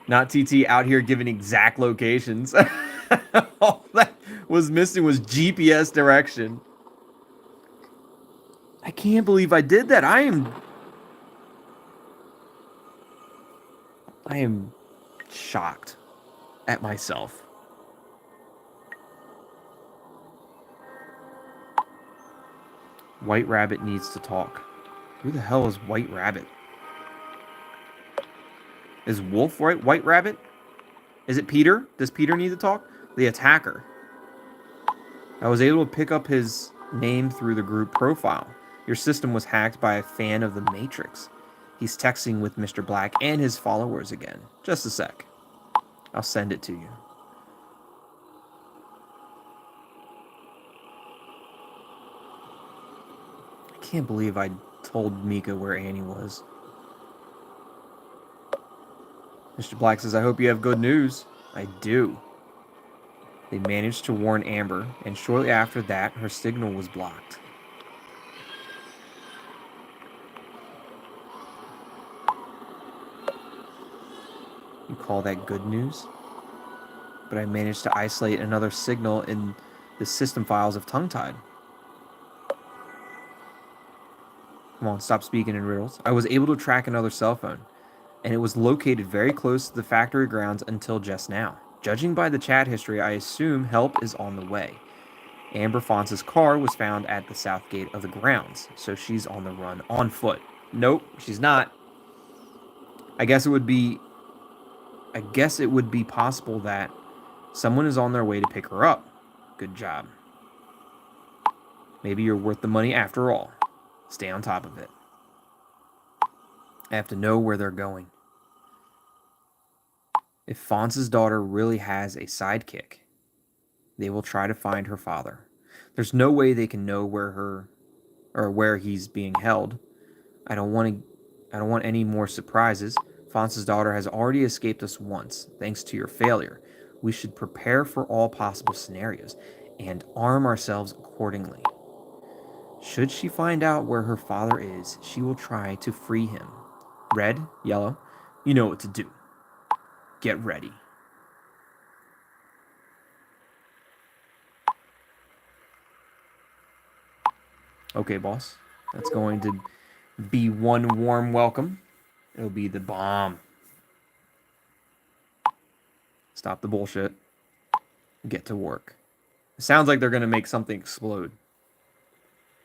Not TT out here giving exact locations. All that was missing was GPS direction. I can't believe I did that. I am shocked at myself. White Rabbit needs to talk. Who the hell is White Rabbit? Is Wolf right? White Rabbit? Is it Peter? Does Peter need to talk? The attacker. I was able to pick up his name through the group profile. Your system was hacked by a fan of the Matrix. He's texting with Mr. Black and his followers again. Just a sec. I'll send it to you. can't believe I told Mika where Annie was. Mr. Black says, I hope you have good news. I do. They managed to warn Amber, and shortly after that, her signal was blocked. You call that good news? But I managed to isolate another signal in the system files of Tongue-Tied. Come on, stop speaking in riddles. I was able to track another cell phone, and it was located very close to the factory grounds until just now. Judging by the chat history, I assume help is on the way. Amber Fontz's car was found at the south gate of the grounds, so she's on the run on foot. Nope, she's not. I guess it would be possible that someone is on their way to pick her up. Good job. Maybe you're worth the money after all. Stay on top of it. I have to know where they're going. If Fontz's daughter really has a sidekick, they will try to find her father. There's no way they can know where he's being held. I don't want any more surprises. Fontz's daughter has already escaped us once, thanks to your failure. We should prepare for all possible scenarios and arm ourselves accordingly. Should she find out where her father is, she will try to free him. Red, yellow, you know what to do. Get ready. Okay, boss. That's going to be one warm welcome. It'll be the bomb. Stop the bullshit. Get to work. It sounds like they're going to make something explode.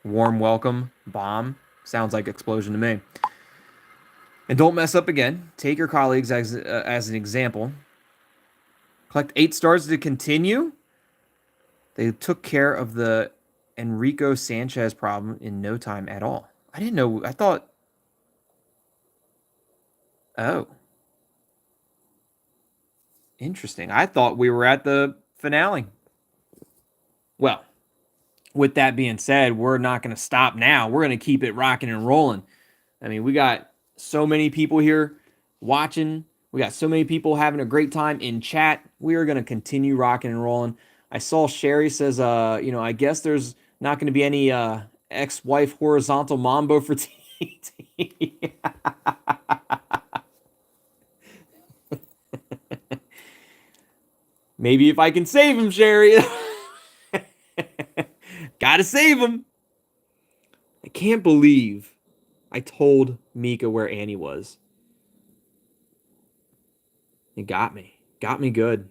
Warm welcome, bomb. Sounds like explosion to me. And don't mess up again. Take your colleagues as an example. Collect 8 stars to continue. They took care of the Enrico Sanchez problem in no time at all. I didn't know. I thought... Oh. Interesting. I thought we were at the finale. Well, with that being said, we're not going to stop now. We're going to keep it rocking and rolling. I mean, we got so many people here watching. We got so many people having a great time in chat. We are going to continue rocking and rolling. I saw Sherry says, I guess there's not going to be any ex-wife horizontal mambo for TT. Maybe if I can save him, Sherry. Gotta save him. I can't believe I told Mika where Annie was. It got me. Got me good.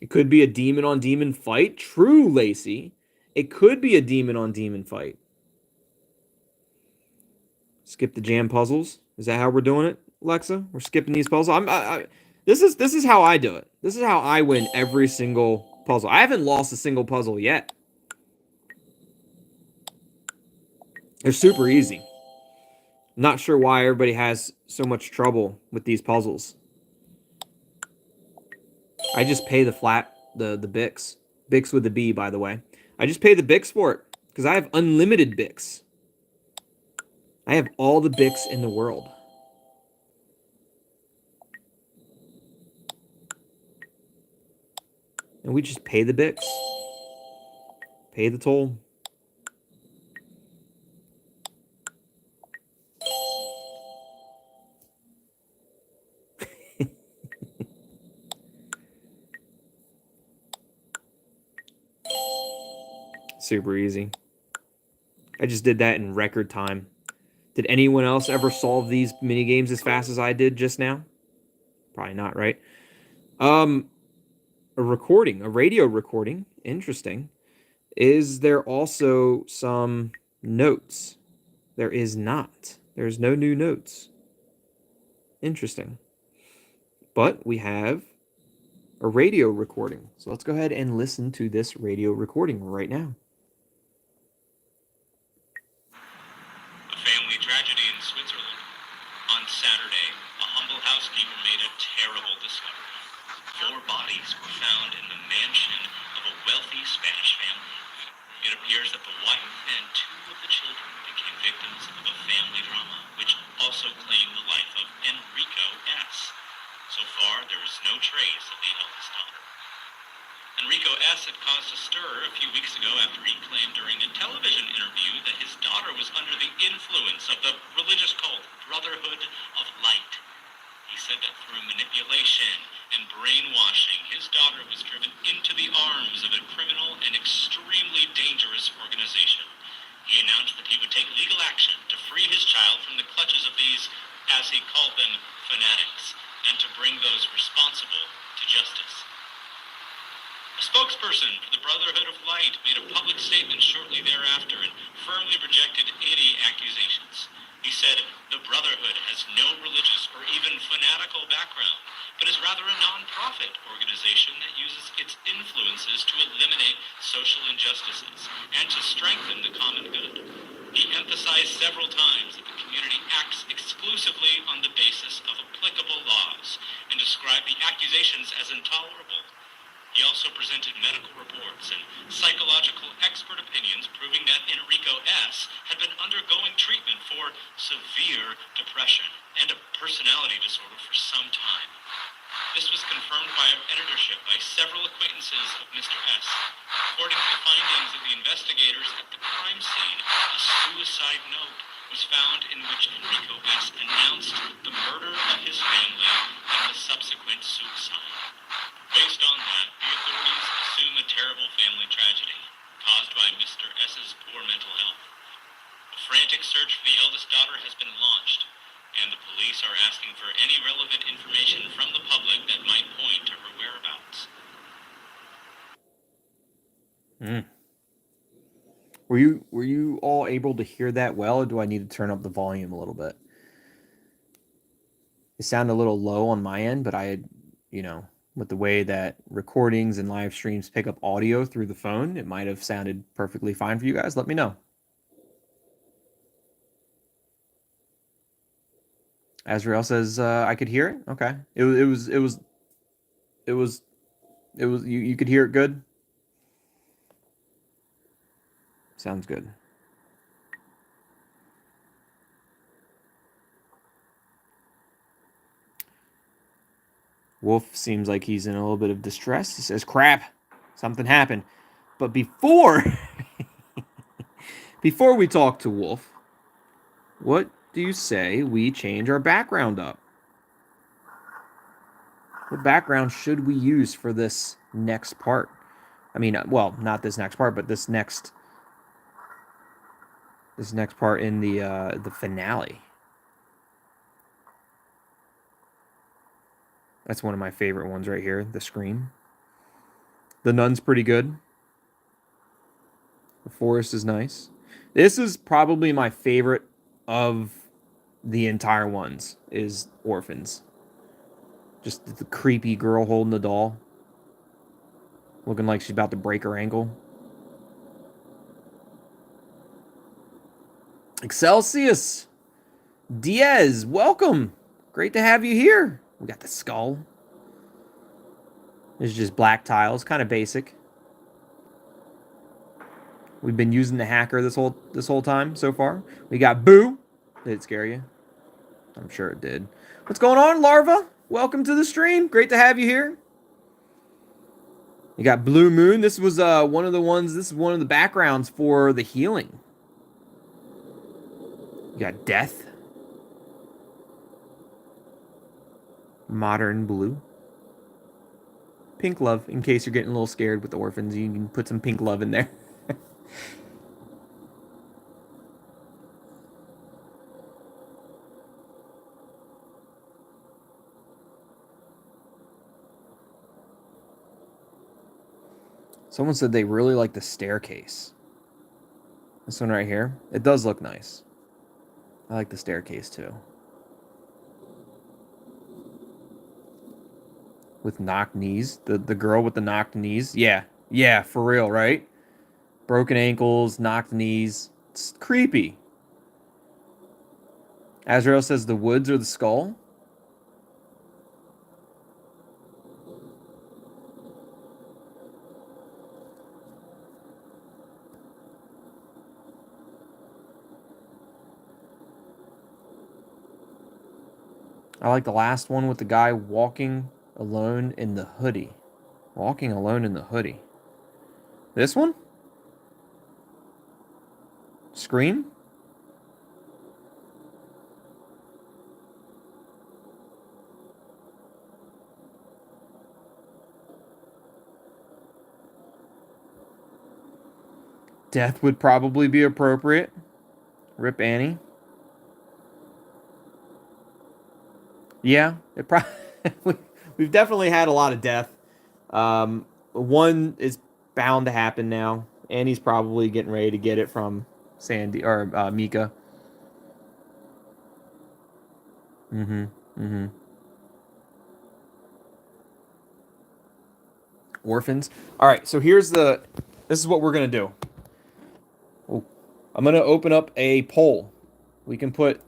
It could be a demon on demon fight. True, Lacey. It could be a demon on demon fight. Skip the jam puzzles. Is that how we're doing it, Alexa? We're skipping these puzzles. This is how I do it. This is how I win every single puzzle. I haven't lost a single puzzle yet. They're super easy. Not sure why everybody has so much trouble with these puzzles. I just pay the Bix. Bix with a B, by the way. I just pay the Bix for it because I have unlimited Bix. I have all the Bix in the world. And we just pay the Bix. Pay the toll. Super easy. I just did that in record time. Did anyone else ever solve these mini games as fast as I did just now? Probably not, right? A radio recording. Interesting. Is there also some notes? There is not. There's no new notes. Interesting. But we have a radio recording. So let's go ahead and listen to this radio recording right now. A family tragedy in Switzerland. On Saturday, a humble housekeeper made a terrible discovery. 4 bodies were found in the mansion of a wealthy Spanish family. It appears that the wife and two of the children became victims of a family drama, which also claimed the life of Enrico S. So far, there is no trace of the eldest daughter. Enrico S. had caused a stir a few weeks ago after he claimed during a television interview that his daughter was under the influence of the religious cult Brotherhood of Light. He said that through manipulation and brainwashing, his daughter was driven into the arms of a criminal and extremely dangerous organization. He announced that he would take legal action to free his child from the clutches of these, as he called them, fanatics, and to bring those responsible to justice. A spokesperson for the Brotherhood of Light made a public statement shortly thereafter and firmly rejected any accusations. He said, "The Brotherhood has no religious or even fanatical background, but is rather a non-profit organization that uses its influences to eliminate social injustices and to strengthen the common good." He emphasized several times that the community acts exclusively on the basis of applicable laws and described the accusations as intolerable. He also presented medical reports and psychological expert opinions proving that Enrico S. had been undergoing treatment for severe depression and a personality disorder for some time. This was confirmed by editorship by several acquaintances of Mr. S. According to the findings of the investigators at the crime scene, a suicide note was found in which Enrico S. announced the murder of his family and the subsequent suicide. Based on that, the authorities assume a terrible family tragedy caused by Mr. S.'s poor mental health. A frantic search for the eldest daughter has been launched, and the police are asking for any relevant information from the public that might point to her whereabouts. Were you all able to hear that well, or do I need to turn up the volume a little bit? It sounded a little low on my end, but I had, with the way that recordings and live streams pick up audio through the phone, it might have sounded perfectly fine for you guys. Let me know. Azrael says I could hear it. Okay, it was you could hear it good. Sounds good. Wolf seems like he's in a little bit of distress. He says, "Crap, something happened." But before we talk to Wolf, what do you say we change our background up? What background should we use for this next part? I mean, well, not this next part, but this next part in the finale. That's one of my favorite ones right here, the scream. The nun's pretty good. The forest is nice. This is probably my favorite of the entire ones, is Orphans. Just the creepy girl holding the doll. Looking like she's about to break her ankle. Excelsius Diaz, welcome. Great to have you here. We got the skull. It's just black tiles, kind of basic. We've been using the hacker this whole time so far. We got Boo. Did it scare you? I'm sure it did. What's going on, Larva? Welcome to the stream. Great to have you here. You got Blue Moon. This was one of the ones. This is one of the backgrounds for the healing. You got Death. Modern Blue. Pink Love. In case you're getting a little scared with the Orphans, you can put some Pink Love in there. Someone said they really like the staircase. This one right here. It does look nice. I like the staircase too. With knocked knees. The girl with the knocked knees. Yeah. Yeah, for real, right? Broken ankles, knocked knees. It's creepy. Azrael says the woods or the skull. I like the last one with the guy walking alone in the hoodie. Walking alone in the hoodie. This one? Scream? Death would probably be appropriate. Rip Annie. Yeah, we've definitely had a lot of death. One is bound to happen now. Annie's probably getting ready to get it from Sandy or Mika. Mm-hmm. Mm-hmm. Orphans. All right, so this is what we're gonna do. Oh, I'm gonna open up a poll. We can put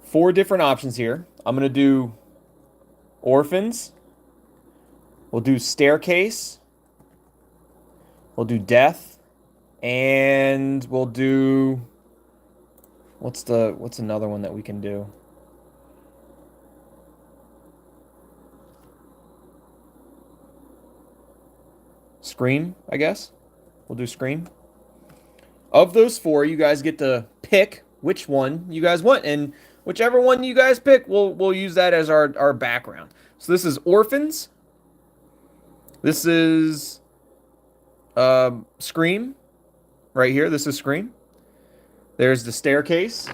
4 different options here. I'm gonna do orphans. We'll do staircase. We'll do death, and we'll do what's another one that we can do? Scream, I guess. We'll do Scream. Of those 4, you guys get to pick which one you guys want, and whichever one you guys pick, we'll use that as our background. So this is Orphans. This is Scream. Right here, this is Scream. There's the staircase.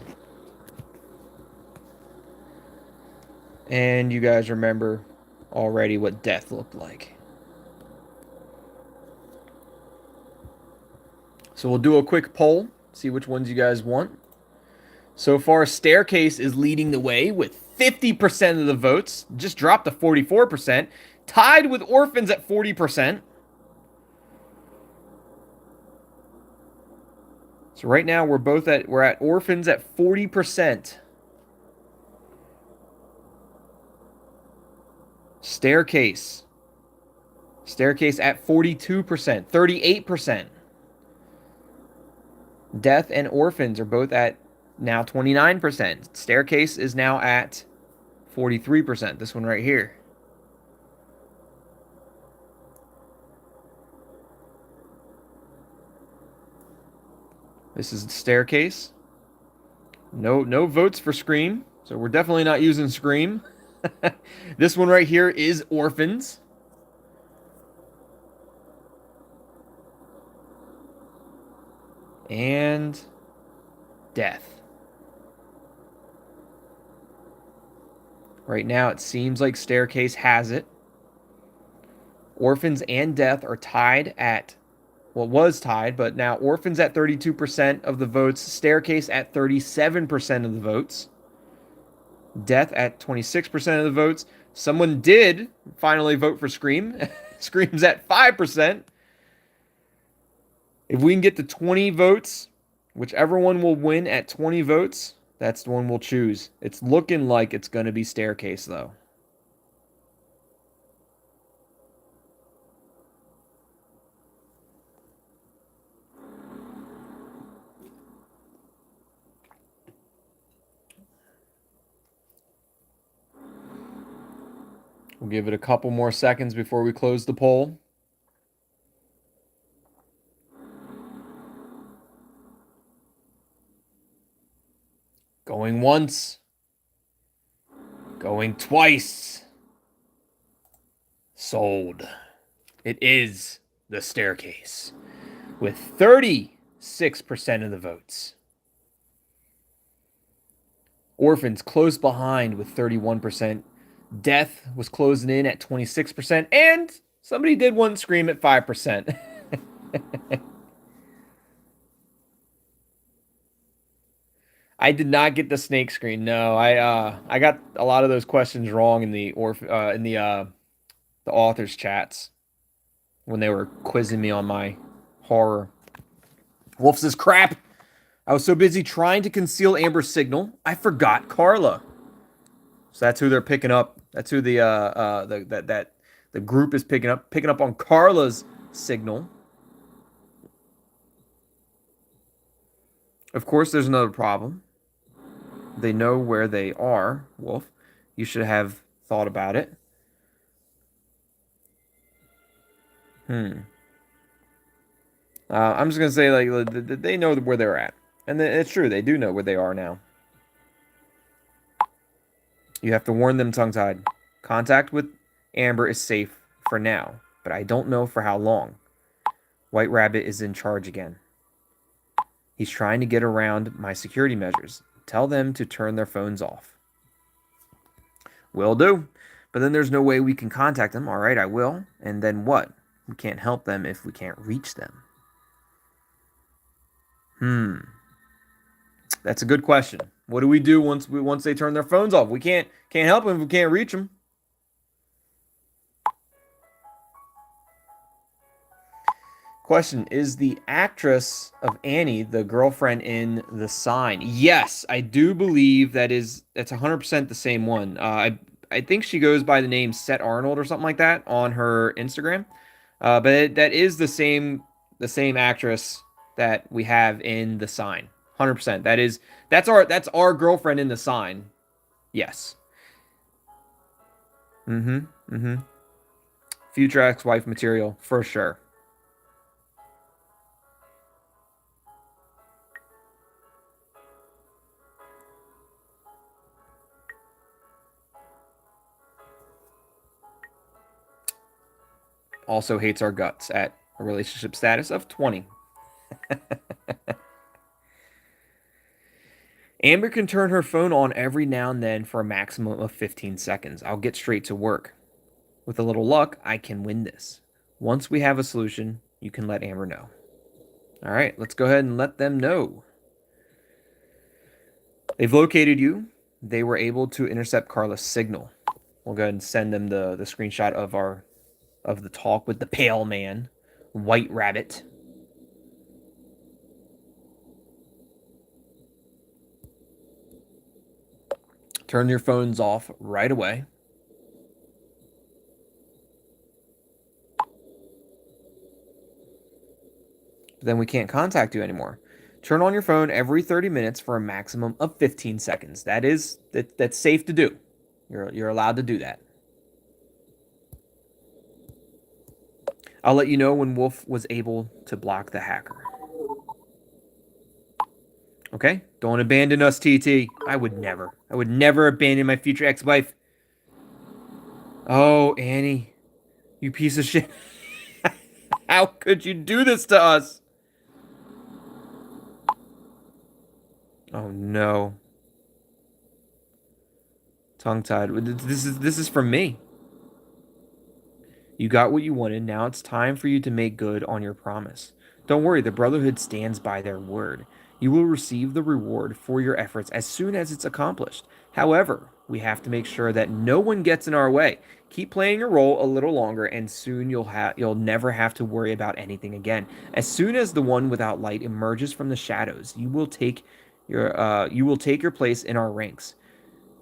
And you guys remember already what death looked like. So we'll do a quick poll, see which ones you guys want. So far, Staircase is leading the way with 50% of the votes. Just dropped to 44%. Tied with Orphans at 40%. So right now we're at Orphans at 40%. Staircase at 42%, 38%. Death and Orphans are both at now 29%. Staircase is now at 43%. This one right here. This is the Staircase. No votes for Scream, so we're definitely not using Scream. This one right here is Orphans. And death. Right now, it seems like Staircase has it. Orphans and Death are tied at, well, was tied, but now Orphans at 32% of the votes, Staircase at 37% of the votes, Death at 26% of the votes. Someone did finally vote for Scream. Scream's at 5%. If we can get to 20 votes, whichever one will win at 20 votes, that's the one we'll choose. It's looking like it's going to be Staircase, though. We'll give it a couple more seconds before we close the poll. Going once. Going twice. Sold. It is the Staircase with 36% of the votes. Orphans close behind with 31%. Death was closing in at 26%. And somebody did one Scream at 5%. I did not get the snake screen. No, I got a lot of those questions wrong in the authors chats when they were quizzing me on my horror. Wolf says, "Crap! I was so busy trying to conceal Amber's signal, I forgot Carla." So that's who they're picking up. That's who the group is picking up on Carla's signal. Of course, there's another problem. They know where they are, Wolf. You should have thought about it. I'm just gonna say like they know where they're at, and it's true, they do know where they are now. You have to warn them tongue-tied. Contact with Amber is safe for now, but I don't know for how long. White Rabbit is in charge again. He's trying to get around my security measures. Tell them to turn their phones off. Will do. But then there's no way we can contact them. All right, I will. And then what? We can't help them if we can't reach them. That's a good question. What do we do once they turn their phones off? We can't help them if we can't reach them. Question, is the actress of Annie the girlfriend in The Sign? Yes, I do believe that's 100% the same one. I think she goes by the name Seth Arnold or something like that on her Instagram. But that is the same actress that we have in The Sign. 100%. That's our girlfriend in The Sign. Yes. Future ex-wife material for sure. Also hates our guts at a relationship status of 20. Amber can turn her phone on every now and then for a maximum of 15 seconds. I'll get straight to work. With a little luck, I can win this. Once we have a solution, you can let Amber know. All right, let's go ahead and let them know. They've located you. They were able to intercept Carla's signal. We'll go ahead and send them the screenshot of the talk with the pale man, White Rabbit. Turn your phones off right away. But then we can't contact you anymore. Turn on your phone every 30 minutes for a maximum of 15 seconds. That's safe to do. You're allowed to do that. I'll let you know when Wolf was able to block the hacker. Okay? Don't abandon us, TT. I would never abandon my future ex-wife. Oh, Annie. You piece of shit. How could you do this to us? Oh, no. Tongue-tied. This is from me. You got what you wanted. Now it's time for you to make good on your promise. Don't worry, the Brotherhood stands by their word. You will receive the reward for your efforts as soon as it's accomplished. However, we have to make sure that no one gets in our way. Keep playing your role a little longer, and soon you'll never have to worry about anything again. As soon as the one without light emerges from the shadows, you will take your place in our ranks.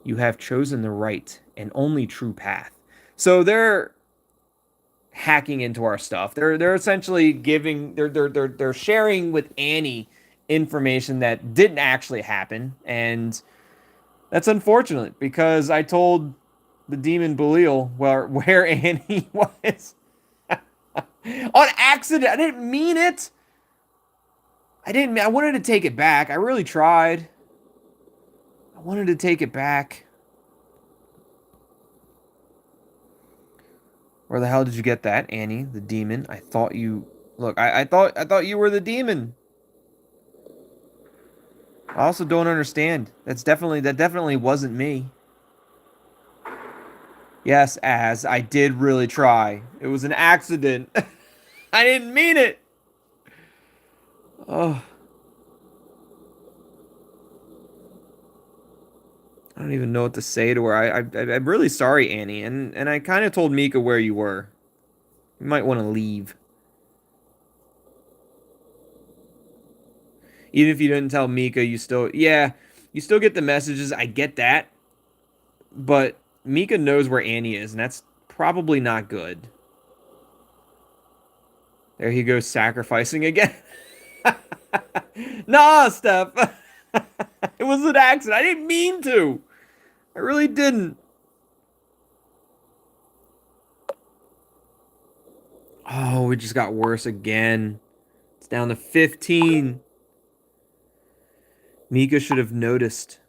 You have chosen the right and only true path. So they're hacking into our stuff. They're essentially they're sharing with Annie information that didn't actually happen, and that's unfortunate because I told the demon Belial where Annie was on accident. I didn't mean it. I wanted to take it back. I really tried. I wanted to take it back. Where the hell did you get that, Annie, the demon? I thought you... Look, I thought you were the demon. I also don't understand. That definitely wasn't me. Yes, Az, I did really try. It was an accident. I didn't mean it. Oh. I don't even know what to say to her. I'm really sorry, Annie. And I kind of told Mika where you were. You might want to leave. Even if you didn't tell Mika, you still get the messages. I get that. But Mika knows where Annie is, and that's probably not good. There he goes, sacrificing again. Nah, Steph. It was an accident. I didn't mean to. I really didn't. Oh, it just got worse again. It's down to 15. Mika should have noticed.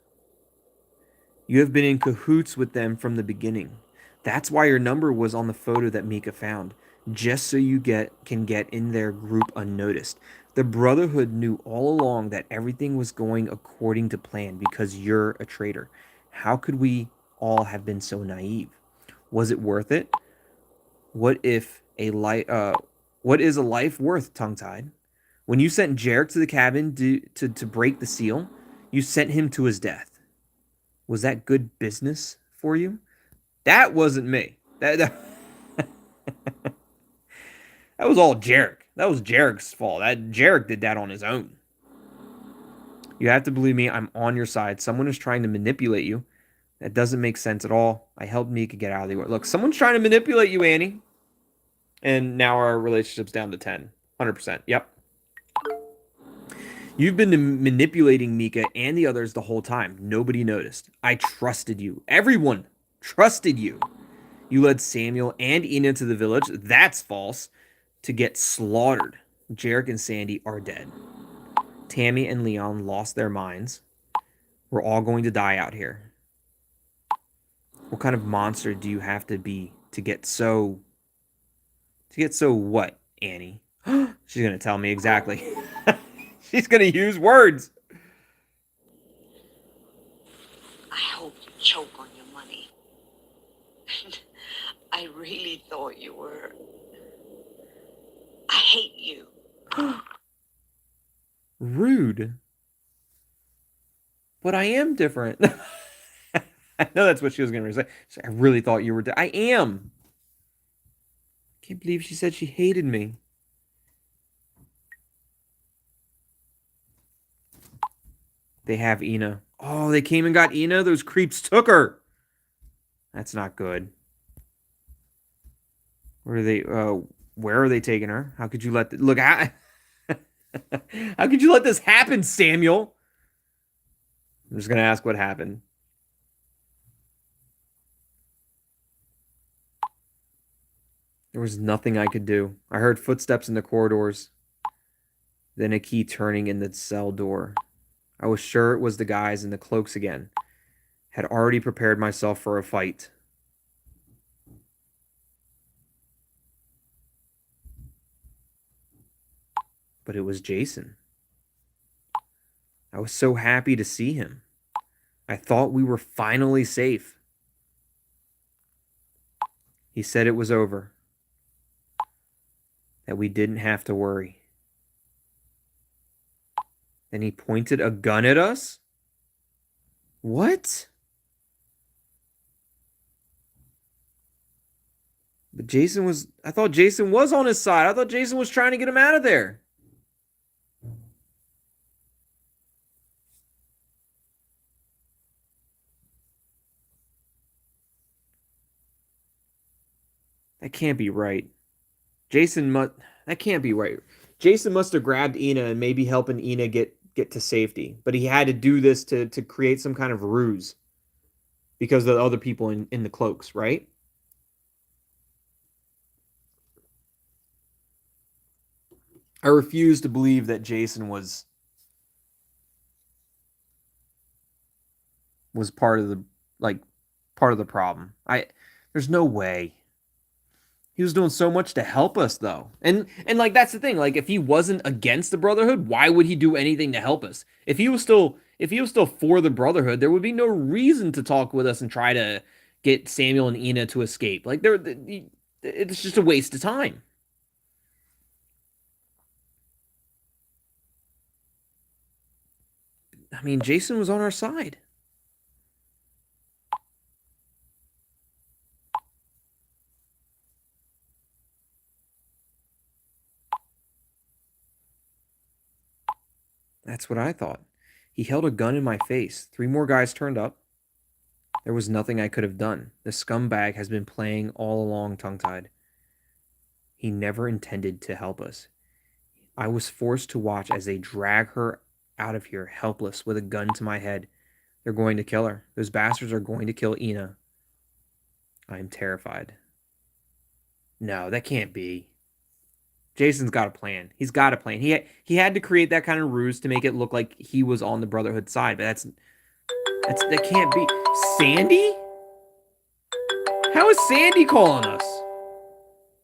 You have been in cahoots with them from the beginning. That's why your number was on the photo that Mika found, just so you can get in their group unnoticed. The Brotherhood knew all along that everything was going according to plan because you're a traitor. How could we all have been so naive? Was it worth it? What if a life? What is a life worth, tongue-tied? When you sent Jarek to the cabin to break the seal, you sent him to his death. Was that good business for you? That wasn't me. That was all Jarek. That was Jarek's fault. That Jarek did that on his own. You have to believe me. I'm on your side. Someone is trying to manipulate you. That doesn't make sense at all. I helped Mika get out of the way. Look, someone's trying to manipulate you, Annie. And now our relationship's down to 10. 100%. Yep. You've been manipulating Mika and the others the whole time. Nobody noticed. I trusted you. Everyone trusted you. You led Samuel and Ina to the village. That's false. To get slaughtered. Jarek and Sandy are dead. Tammy and Leon lost their minds. We're all going to die out here. What kind of monster do you have to be to get so... what, Annie? She's going to tell me exactly. She's going to use words. I hope you choke on your money. I really thought you were... I hate you. Rude. But I am different. I know that's what she was going to say. I really thought you were... I am. Can't believe she said she hated me. They have Ina. Oh, they came and got Ina? Those creeps took her. That's not good. Where are they taking her? How could you let... Look, how could you let this happen, Samuel? I'm just going to ask what happened. There was nothing I could do. I heard footsteps in the corridors. Then a key turning in the cell door. I was sure it was the guys in the cloaks again. Had already prepared myself for a fight. But it was Jason. I was so happy to see him. I thought we were finally safe. He said it was over. That we didn't have to worry. Then he pointed a gun at us? What? But Jason was... I thought Jason was on his side. I thought Jason was trying to get him out of there. That can't be right. That can't be right. Jason must have grabbed Ina and maybe helping Ina get to safety. But he had to do this to create some kind of ruse. Because of the other people in the cloaks, right? I refuse to believe that Jason was part of the problem. There's no way. He was doing so much to help us, though. And like, that's the thing. Like, if he wasn't against the Brotherhood, why would he do anything to help us? If he was still for the Brotherhood, there would be no reason to talk with us and try to get Samuel and Ina to escape. Like, it's just a waste of time. I mean, Jason was on our side. That's what I thought. He held a gun in my face. 3 more guys turned up. There was nothing I could have done. The scumbag has been playing all along, tongue-tied. He never intended to help us. I was forced to watch as they drag her out of here, helpless, with a gun to my head. They're going to kill her. Those bastards are going to kill Ina. I am terrified. No, that can't be. Jason's got a plan. He's got a plan. He had to create that kind of ruse to make it look like he was on the Brotherhood side, but that can't be. Sandy? How is Sandy calling us?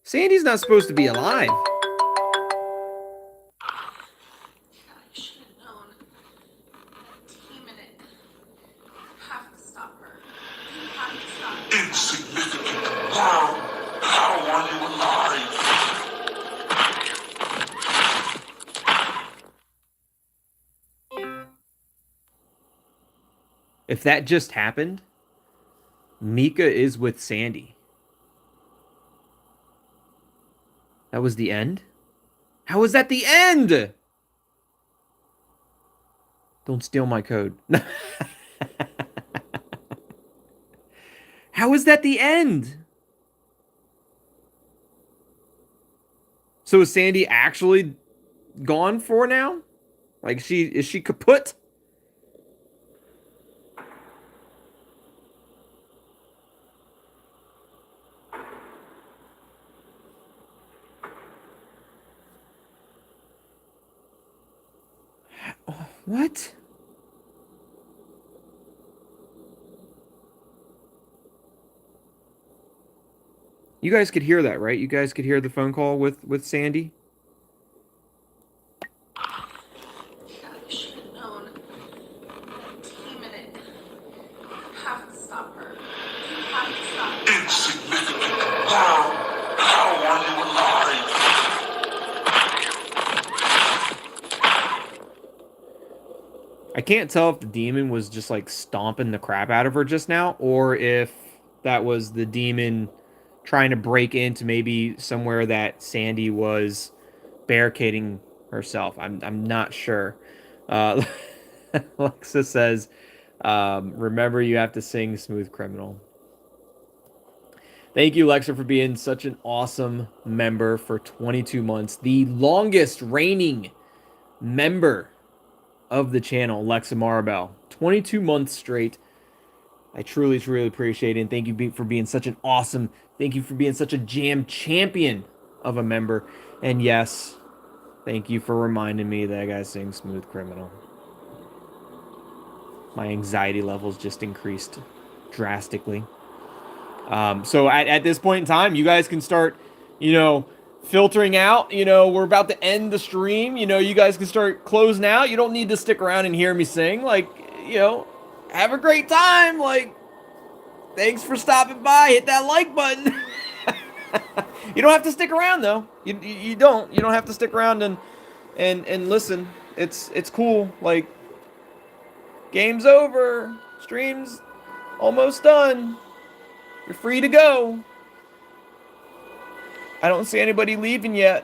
Sandy's not supposed to be alive. I should have known. That team in it. You have to stop her. You have to stop her. Insignificant. How are you alive? If that just happened, Mika is with Sandy. That was the end? How was that the end? Don't steal my code. How is that the end? So is Sandy actually gone for now? Like is she kaput? What? You guys could hear that, right? You guys could hear the phone call with Sandy? I should have known. That team in it. You have to stop her. You have to stop her. Insignificant. How are you alive? I can't tell if the demon was just like stomping the crap out of her just now, or if that was the demon trying to break into maybe somewhere that Sandy was barricading herself. I'm not sure. Alexa says, remember you have to sing Smooth Criminal. Thank you, Lexa, for being such an awesome member for 22 months. The longest reigning member of the channel, Lexa Maribel. 22 months straight. I truly, truly appreciate it. And thank you for being such an awesome, thank you for being such a jam champion of a member. And yes, thank you for reminding me that I gotta sing Smooth Criminal. My anxiety levels just increased drastically. So at this point in time, you guys can start, filtering out. We're about to end the stream. You guys can start closing out. You don't need to stick around and hear me sing. Have a great time. Thanks for stopping by. Hit that like button. You don't have to stick around though. You don't have to stick around and listen. It's cool. Game's over. Stream's almost done. You're free to go. I don't see anybody leaving yet.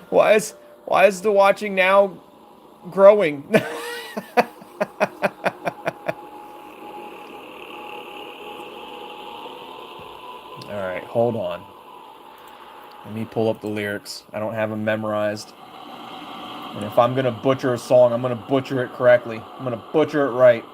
Why is the watching now growing? All right, hold on. Let me pull up the lyrics. I don't have them memorized. And if I'm going to butcher a song, I'm going to butcher it correctly. I'm going to butcher it right.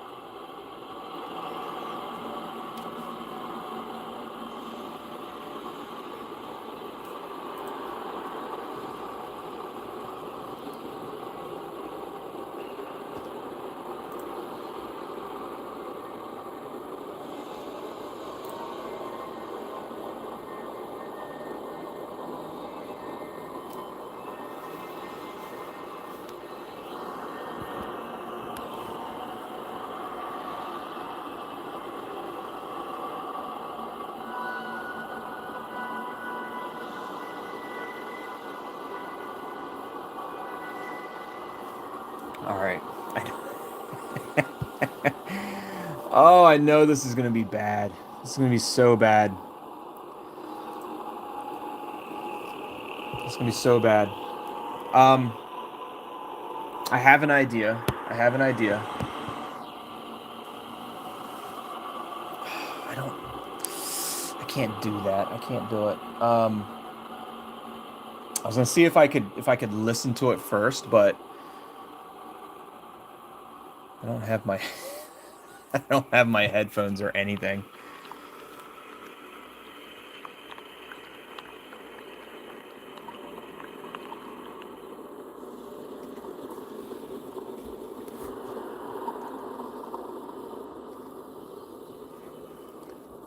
All right. Oh, I know this is going to be bad. This is going to be so bad. It's going to be so bad. I have an idea. I can't do that. I can't do it. I was going to see if I could listen to it first, but I don't have my I don't have my headphones or anything.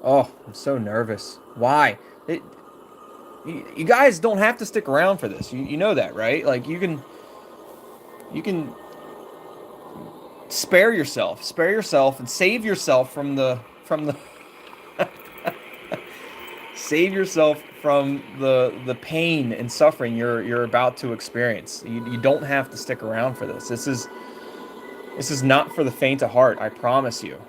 Oh, I'm so nervous. Why? You guys don't have to stick around for this. You know that, right? Like you can spare yourself, and save yourself from the save yourself from the pain and suffering you're about to experience. You don't have to stick around for this. This is not for the faint of heart. I promise you.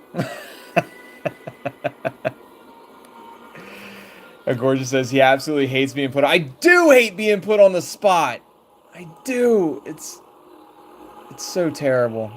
Gorgeous says he absolutely hates being put. I do hate being put on the spot. I do. It's so terrible.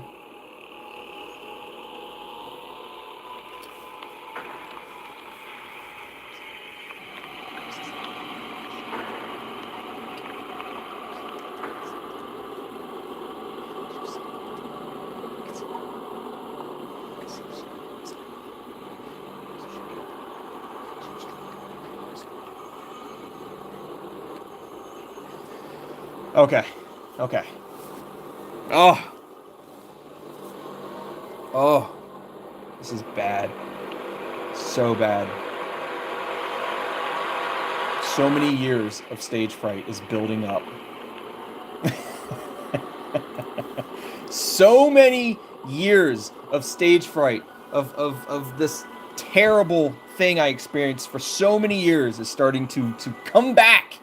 Okay. Okay. Oh. Oh. This is bad. So bad. So many years of stage fright is building up. So many years of stage fright, of this terrible thing I experienced for so many years is starting to come back.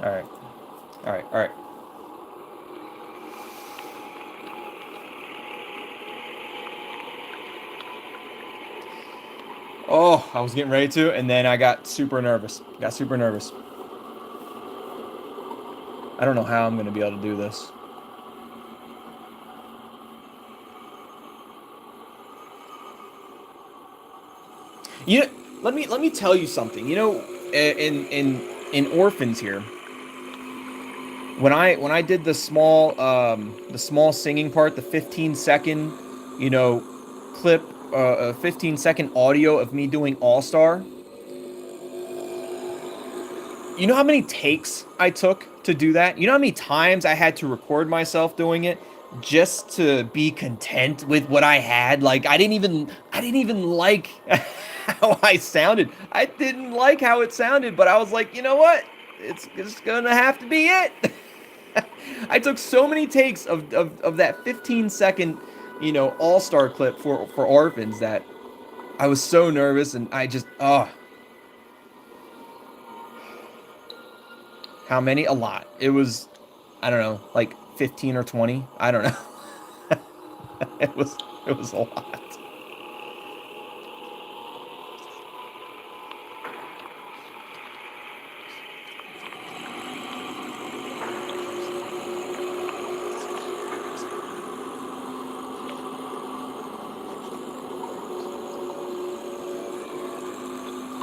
All right. All right. All right. Oh, I was getting ready to, and then I got super nervous. Got super nervous. I don't know how I'm going to be able to do this. You know, let me tell you something. You know, in Orphans here, when I did the small singing part, the 15-second, you know, clip, 15-second audio of me doing All Star. You know how many takes I took to do that? You know how many times I had to record myself doing it just to be content with what I had? Like I didn't even like how I sounded. I didn't like how it sounded, but I was like, you know what? It's just gonna have to be it. I took so many takes of that 15-second, you know, all-star clip for Orphans that I was so nervous, and I just how many? A lot. It was, I don't know, like 15 or 20. I don't know. it was a lot.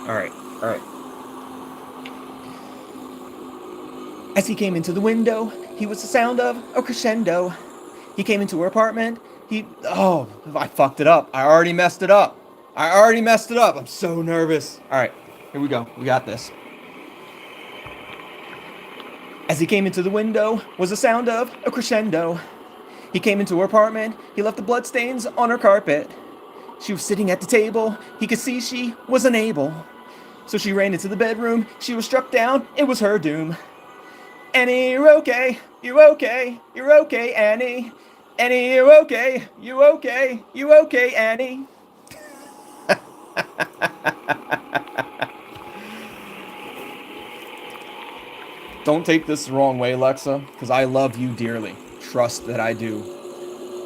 All right. All right. As he came into the window, he was the sound of a crescendo. He came into her apartment. Oh, I fucked it up. I already messed it up. I'm so nervous. All right, here we go. We got this. As he came into the window was the sound of a crescendo. He came into her apartment. He left the bloodstains on her carpet. She was sitting at the table. He could see she was unable. So she ran into the bedroom. She was struck down. It was her doom. Annie, you're okay. You're okay. You're okay, Annie. Annie, you're okay. You okay. You okay, Annie. Don't take this the wrong way, Lexa, because I love you dearly. Trust that I do.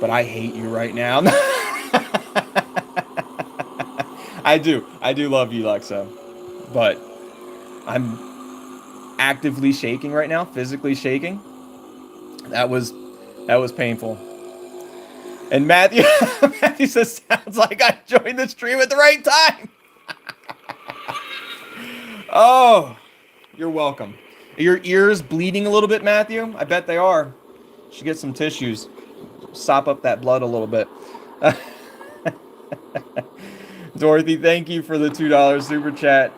But I hate you right now. I do love you, Lexa. But I'm actively shaking right now, physically shaking. That was painful. And Matthew Matthew says, sounds like I joined the stream at the right time. Oh, you're welcome. Are your ears bleeding a little bit, Matthew? I bet they are. Should get some tissues. Sop up that blood a little bit. Dorothy, thank you for the $2 super chat.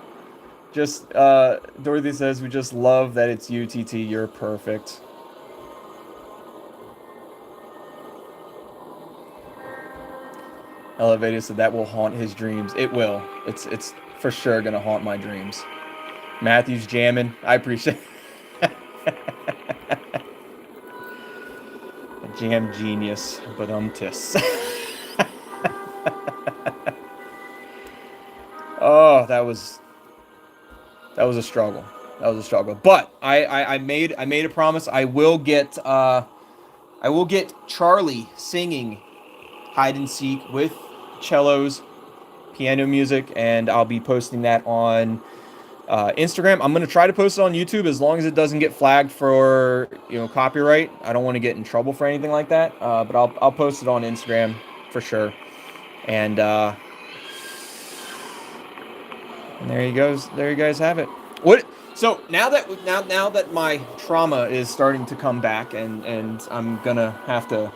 Just Dorothy says, we just love that it's UTT. You're perfect. Elevated, so that will haunt his dreams. It will. It's for sure gonna haunt my dreams. Matthew's jamming. I appreciate a jam genius, but tis. Oh, that was a struggle. That was a struggle. But I made a promise. I will get Charlie singing hide and seek with cellos, piano music, and I'll be posting that on Instagram. I'm gonna try to post it on YouTube as long as it doesn't get flagged for copyright. I don't want to get in trouble for anything like that. But I'll post it on Instagram for sure. And there you goes. There you guys have it. What? So now that my trauma is starting to come back, and I'm gonna have to,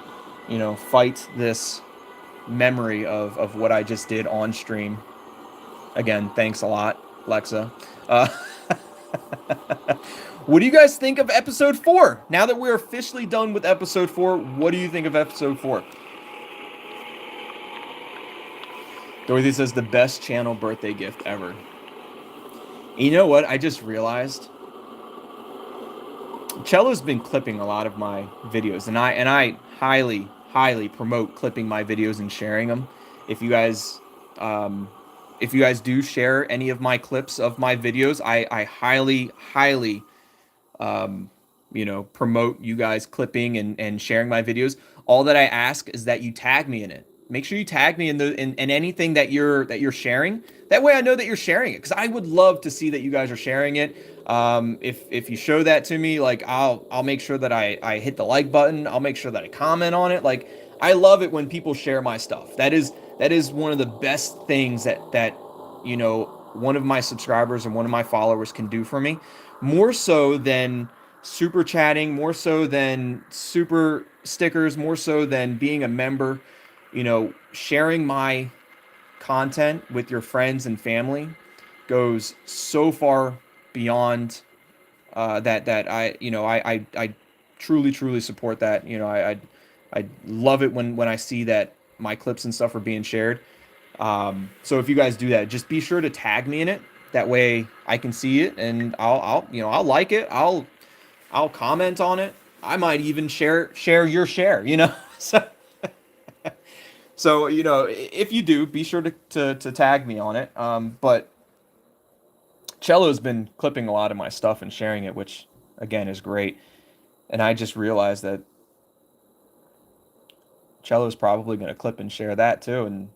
fight this memory of what I just did on stream. Again, thanks a lot, Lexa. What do you guys think of episode 4? Now that we're officially done with episode 4, what do you think of episode 4? Dorothy says the best channel birthday gift ever. You know what? I just realized Cello's been clipping a lot of my videos, and I highly promote clipping my videos and sharing them. If you guys do share any of my clips of my videos, I highly promote you guys clipping and sharing my videos. All that I ask is that you tag me in it. Make sure you tag me in anything that you're sharing. That way I know that you're sharing it, because I would love to see that you guys are sharing it. If you show that to me, like I'll make sure that I hit the like button. I'll make sure that I comment on it. Like, I love it when people share my stuff. That is one of the best things that one of my subscribers and one of my followers can do for me, more so than super chatting, more so than super stickers, more so than being a member. Sharing my content with your friends and family goes so far beyond that I truly support that. I love it when I see that my clips and stuff are being shared. So if you guys do that, just be sure to tag me in it. That way I can see it, and I'll like it. I'll comment on it. I might even share your share. So if you do, be sure to tag me on it. But Cello's been clipping a lot of my stuff and sharing it, which again is great. And I just realized that Cello's probably going to clip and share that too, and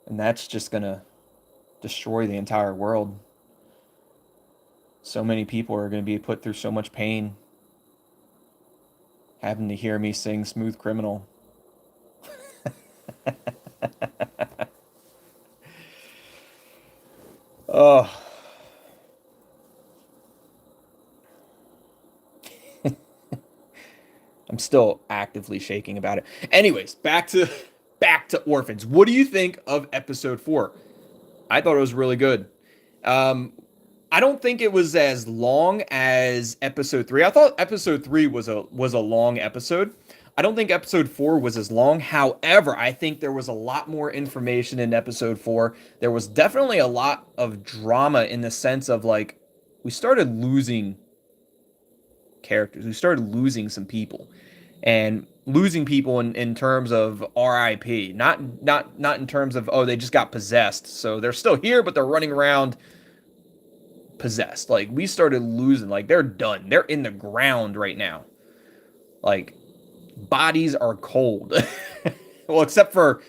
that's just going to destroy the entire world. So many people are going to be put through so much pain having to hear me sing Smooth Criminal. Oh. I'm still actively shaking about it. Anyways, back to Orphans. What do you think of episode 4? I thought it was really good. I don't think it was as long as episode 3. I thought episode 3 was a long episode. I don't think episode 4 was as long. However, I think there was a lot more information in episode 4. There was definitely a lot of drama in the sense of, like, we started losing characters. We started losing some people. And losing people in terms of RIP. Not in terms of, oh, they just got possessed. So they're still here, but they're running around possessed. Like, we started losing. Like, they're done. They're in the ground right now. Like, bodies are cold. Well, except for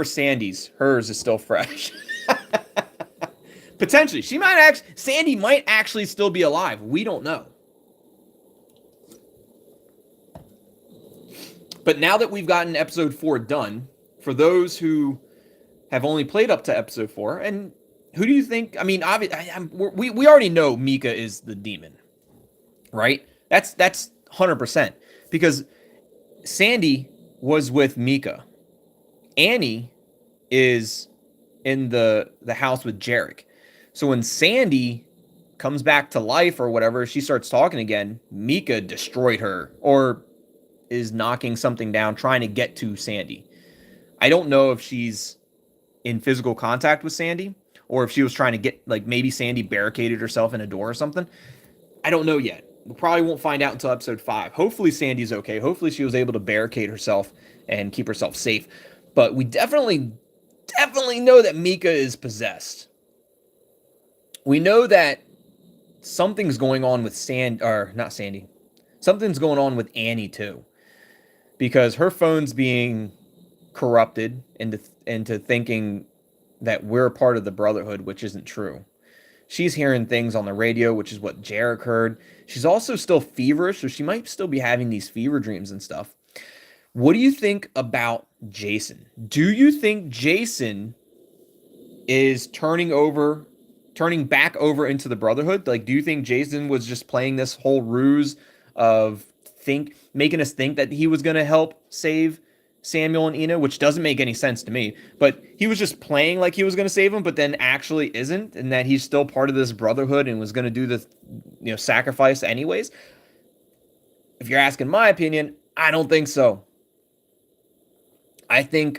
Sandy's. Hers is still fresh. Potentially. Sandy might actually still be alive. We don't know. But now that we've gotten episode 4 done, for those who have only played up to episode 4, and who do you think? I mean, we already know Mika is the demon, right? That's 100%, because Sandy was with Mika. Anni is in the house with Jarek. So when Sandy comes back to life or whatever, she starts talking again, Mika destroyed her, or is knocking something down, trying to get to Sandy. I don't know if she's in physical contact with Sandy or if she was trying to get, like, maybe Sandy barricaded herself in a door or something. I don't know yet. We probably won't find out until episode 5. Hopefully Sandy's okay. Hopefully she was able to barricade herself and keep herself safe. But we definitely know that Mika is possessed. We know that something's going on with not Sandy. Something's going on with Annie too. Because her phone's being corrupted into thinking that we're a part of the Brotherhood, which isn't true. She's hearing things on the radio, which is what Jarek heard. She's also still feverish, so she might still be having these fever dreams and stuff. What do you think about Jason? Do you think Jason is turning back over into the Brotherhood? Like, do you think Jason was just playing this whole ruse of making us think that he was going to help save Samuel and Ina, which doesn't make any sense to me, but he was just playing like he was going to save him, but then actually isn't, and that he's still part of this Brotherhood and was going to do the sacrifice anyways? If you're asking my opinion, I don't think so. I think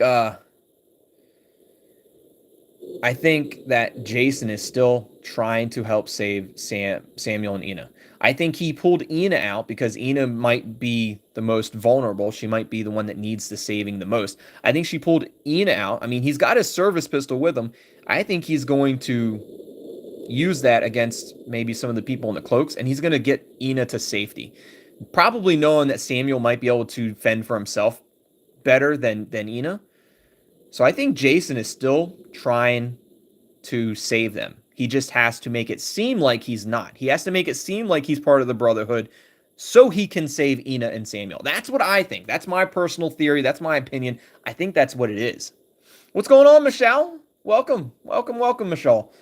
that Jason is still trying to help save Samuel and Ina. I think he pulled Ina out because Ina might be the most vulnerable. She might be the one that needs the saving the most. I think she pulled Ina out. I mean, he's got his service pistol with him. I think he's going to use that against maybe some of the people in the cloaks, and he's going to get Ina to safety. Probably knowing that Samuel might be able to fend for himself better than Ina. So I think Jason is still trying to save them. He just has to make it seem like he's not. He has to make it seem like he's part of the Brotherhood so he can save Ina and Samuel. That's what I think. That's my personal theory. That's my opinion. I think that's what it is. What's going on, Michelle? Welcome, Michelle.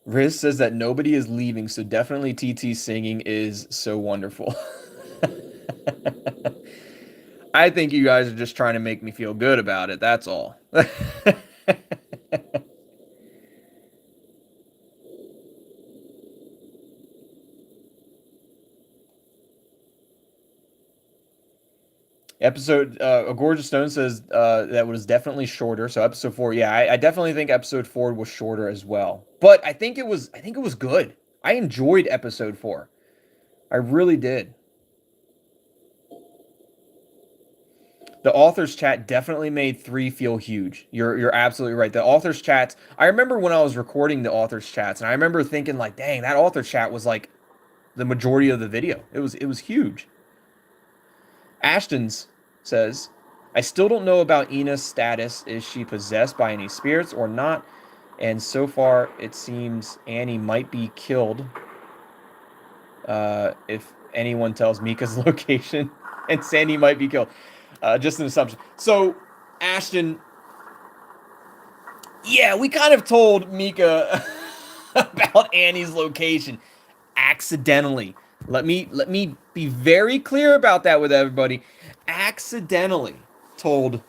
Riz says that nobody is leaving, so definitely TT singing is so wonderful. I think you guys are just trying to make me feel good about it, that's all. A Gorgeous Stone says that was definitely shorter. So episode 4, yeah, I definitely think episode 4 was shorter as well. But I think it was good. I enjoyed episode 4. I really did. The author's chat definitely made 3 feel huge. You're absolutely right. The author's chats, I remember when I was recording the author's chats, and I remember thinking like, dang, that author's chat was like the majority of the video. It was huge. Ashton's says, I still don't know about Ina's status. Is she possessed by any spirits or not? And so far, it seems Annie might be killed if anyone tells Mika's location. And Sandy might be killed. Just an assumption. So, Ashton, yeah, we kind of told Mika about Annie's location accidentally. Let me be very clear about that with everybody. Accidentally told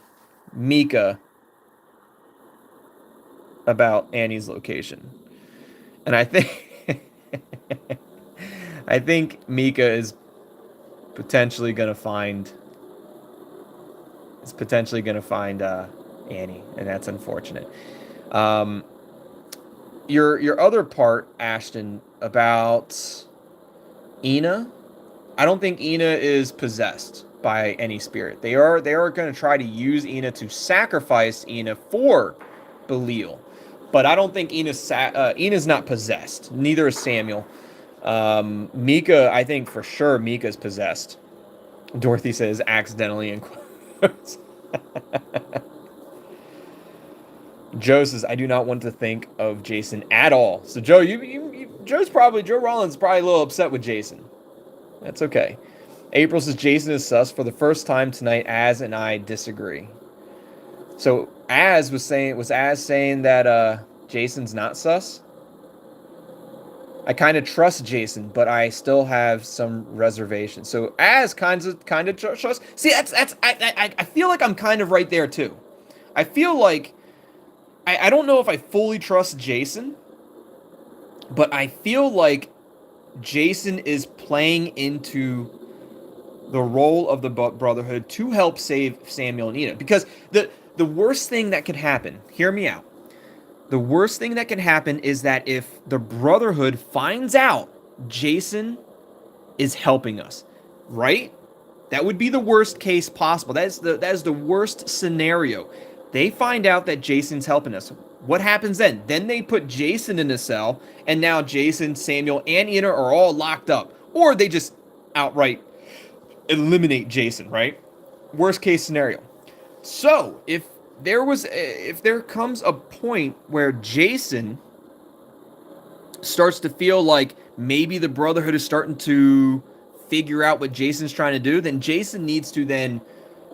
Mika about Annie's location. And I think Mika is potentially going to find Annie, and that's unfortunate. Your other part, Ashton, about Ina, I don't think Ina is possessed by any spirit. They are going to try to use Ina to sacrifice Ina for Belial, but I don't think Ina's not possessed. Neither is Samuel. Mika, I think for sure Mika's possessed. Dorothy says accidentally in quotes. Joe says, I do not want to think of Jason at all. So Joe, Joe Rollins is probably a little upset with Jason. That's okay. April says Jason is sus for the first time tonight. Az and I disagree. So Az saying that Jason's not sus. I kind of trust Jason, but I still have some reservations. So as kind of trust. See, I feel like I'm kind of right there too. I feel like I don't know if I fully trust Jason, but I feel like Jason is playing into the role of the Brotherhood to help save Samuel and Ina. Because the worst thing that could happen, hear me out. The worst thing that can happen is that if the Brotherhood finds out Jason is helping us, right? That would be the worst case possible. That is the worst scenario. They find out that Jason's helping us. What happens then? Then they put Jason in a cell, and now Jason, Samuel, and Ina are all locked up. Or they just outright eliminate Jason, right? Worst case scenario. So, if there comes a point where Jason starts to feel like maybe the Brotherhood is starting to figure out what Jason's trying to do, then Jason needs to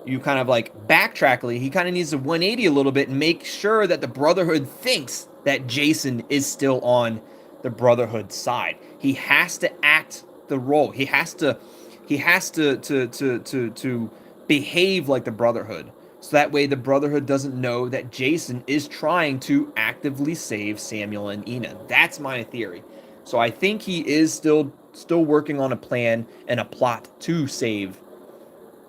you kind of like backtrack. He kind of needs to 180 a little bit and make sure that the Brotherhood thinks that Jason is still on the Brotherhood side. He has to act the role. He has to behave like the Brotherhood. So that way the Brotherhood doesn't know that Jason is trying to actively save Samuel and Ina. That's my theory. So I think he is still working on a plan and a plot to save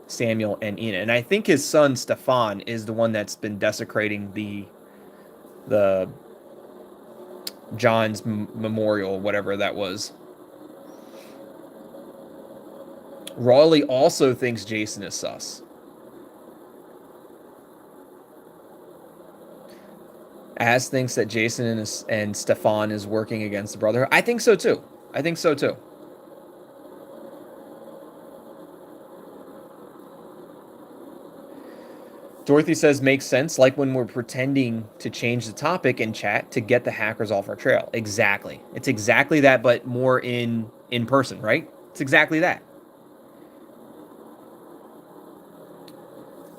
Samuel and Ina. And I think his son Stefan is the one that's been desecrating the John's memorial, whatever that was. Rawley also thinks Jason is sus. Az thinks that Jason and Stefan is working against the Brotherhood. I think so too. Dorothy says, makes sense, like when we're pretending to change the topic in chat to get the hackers off our trail. Exactly. It's exactly that, but more in person, right? It's exactly that.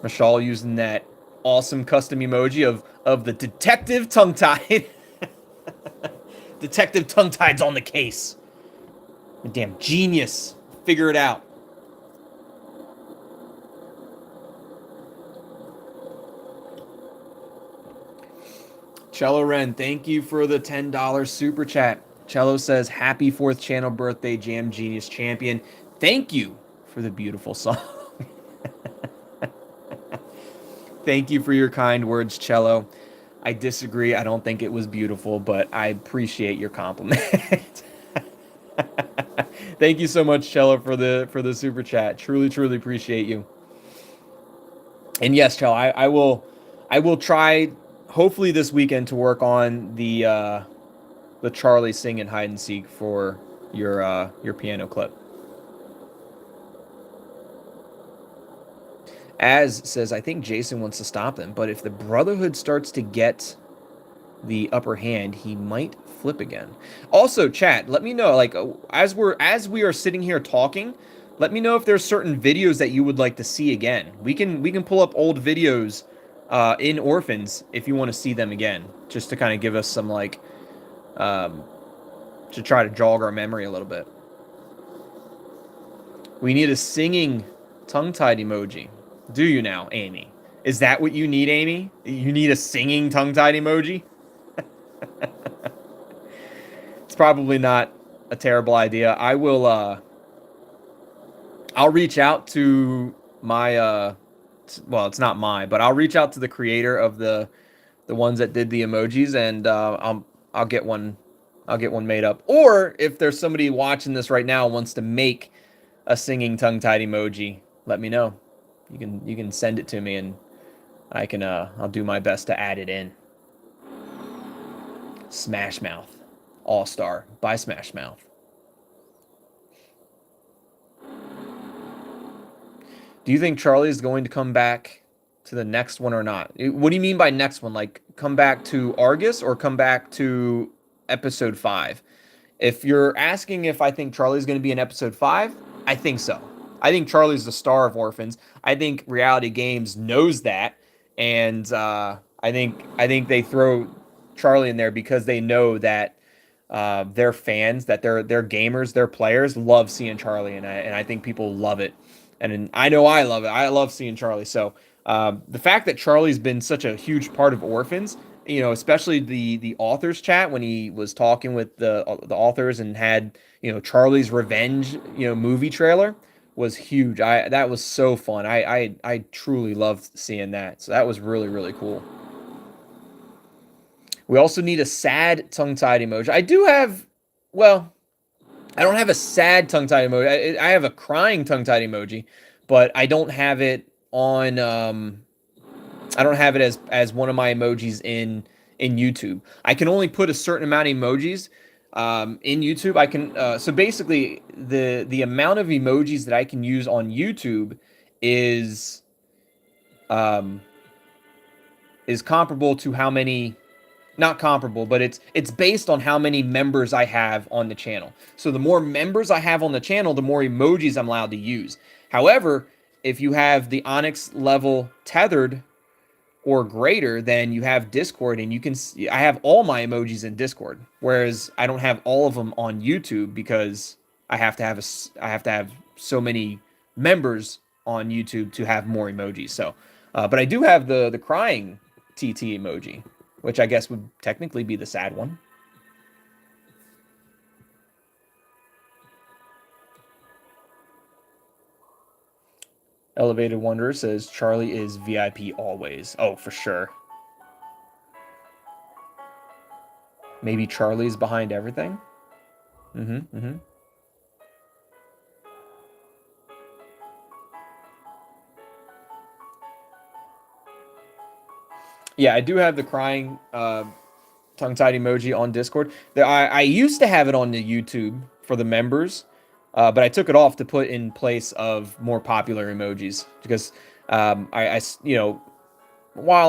Michelle using that awesome custom emoji of the detective tongue-tied. Detective tongue-tied's on the case. A damn genius. Figure it out. Cello Ren, thank you for the $10 super chat. Cello says, happy 4th channel birthday, Jam Genius Champion. Thank you for the beautiful song. Thank you for your kind words, Cello. I disagree. I don't think it was beautiful, but I appreciate your compliment. Thank you so much, Cello, for the super chat. Truly, truly appreciate you. And yes, Cello, I will try hopefully this weekend to work on the Charlie singing hide and seek for your piano clip. Az says, I think Jason wants to stop them, but if the Brotherhood starts to get the upper hand, he might flip again. Also, chat, let me know, like, as we are sitting here talking, let me know if there's certain videos that you would like to see again. We can pull up old videos in Orphans if you want to see them again, just to kind of give us some, like, to try to jog our memory a little bit. We need a singing tongue-tied emoji. Do you now, Amy? Is that what you need, Amy? You need a singing tongue-tied emoji? It's probably not a terrible idea. I will, I'll reach out to my, well, it's not mine, but I'll reach out to the creator of the ones that did the emojis, and I'll get one made up. Or if there's somebody watching this right now who wants to make a singing tongue-tied emoji, let me know. You can send it to me, and I can I'll do my best to add it in. Smash Mouth, All-Star by Smash Mouth. Do you think Charlie is going to come back to the next one or not? What do you mean by next one? Like, come back to Argus or come back to episode 5? If you're asking if I think Charlie's going to be in episode 5, I think so. I think Charlie's the star of Orphans. I think Reality Games knows that, and I think they throw Charlie in there because they know that their fans, that they're gamers, their players love seeing Charlie, and I think people love it, and I know I love it. I love seeing Charlie. So the fact that Charlie's been such a huge part of Orphans, especially the authors chat when he was talking with the authors and had Charlie's Revenge movie trailer was huge. That was so fun. I truly loved seeing that. So that was really really cool. We also need a sad tongue-tied emoji. I do have, well, I don't have a sad tongue-tied emoji. I have a crying tongue-tied emoji, but I don't have it on. I don't have it as one of my emojis in YouTube. I can only put a certain amount of emojis in YouTube. I can so basically the amount of emojis that I can use on YouTube is um is comparable to how many, not comparable, but it's based on how many members I have on the channel. So the more members I have on the channel, the more emojis I'm allowed to use. However, if you have the Onyx level tethered or greater, then you have Discord, and you can see I have all my emojis in Discord, whereas I don't have all of them on YouTube because I have to have so many members on YouTube to have more emojis. So, but I do have the crying TT emoji, which I guess would technically be the sad one. Elevated Wanderer says Charlie is VIP always. Oh, for sure. Maybe Charlie's behind everything? Mm-hmm. Yeah, I do have the crying tongue-tied emoji on Discord. I used to have it on the YouTube for the members, but I took it off to put in place of more popular emojis because while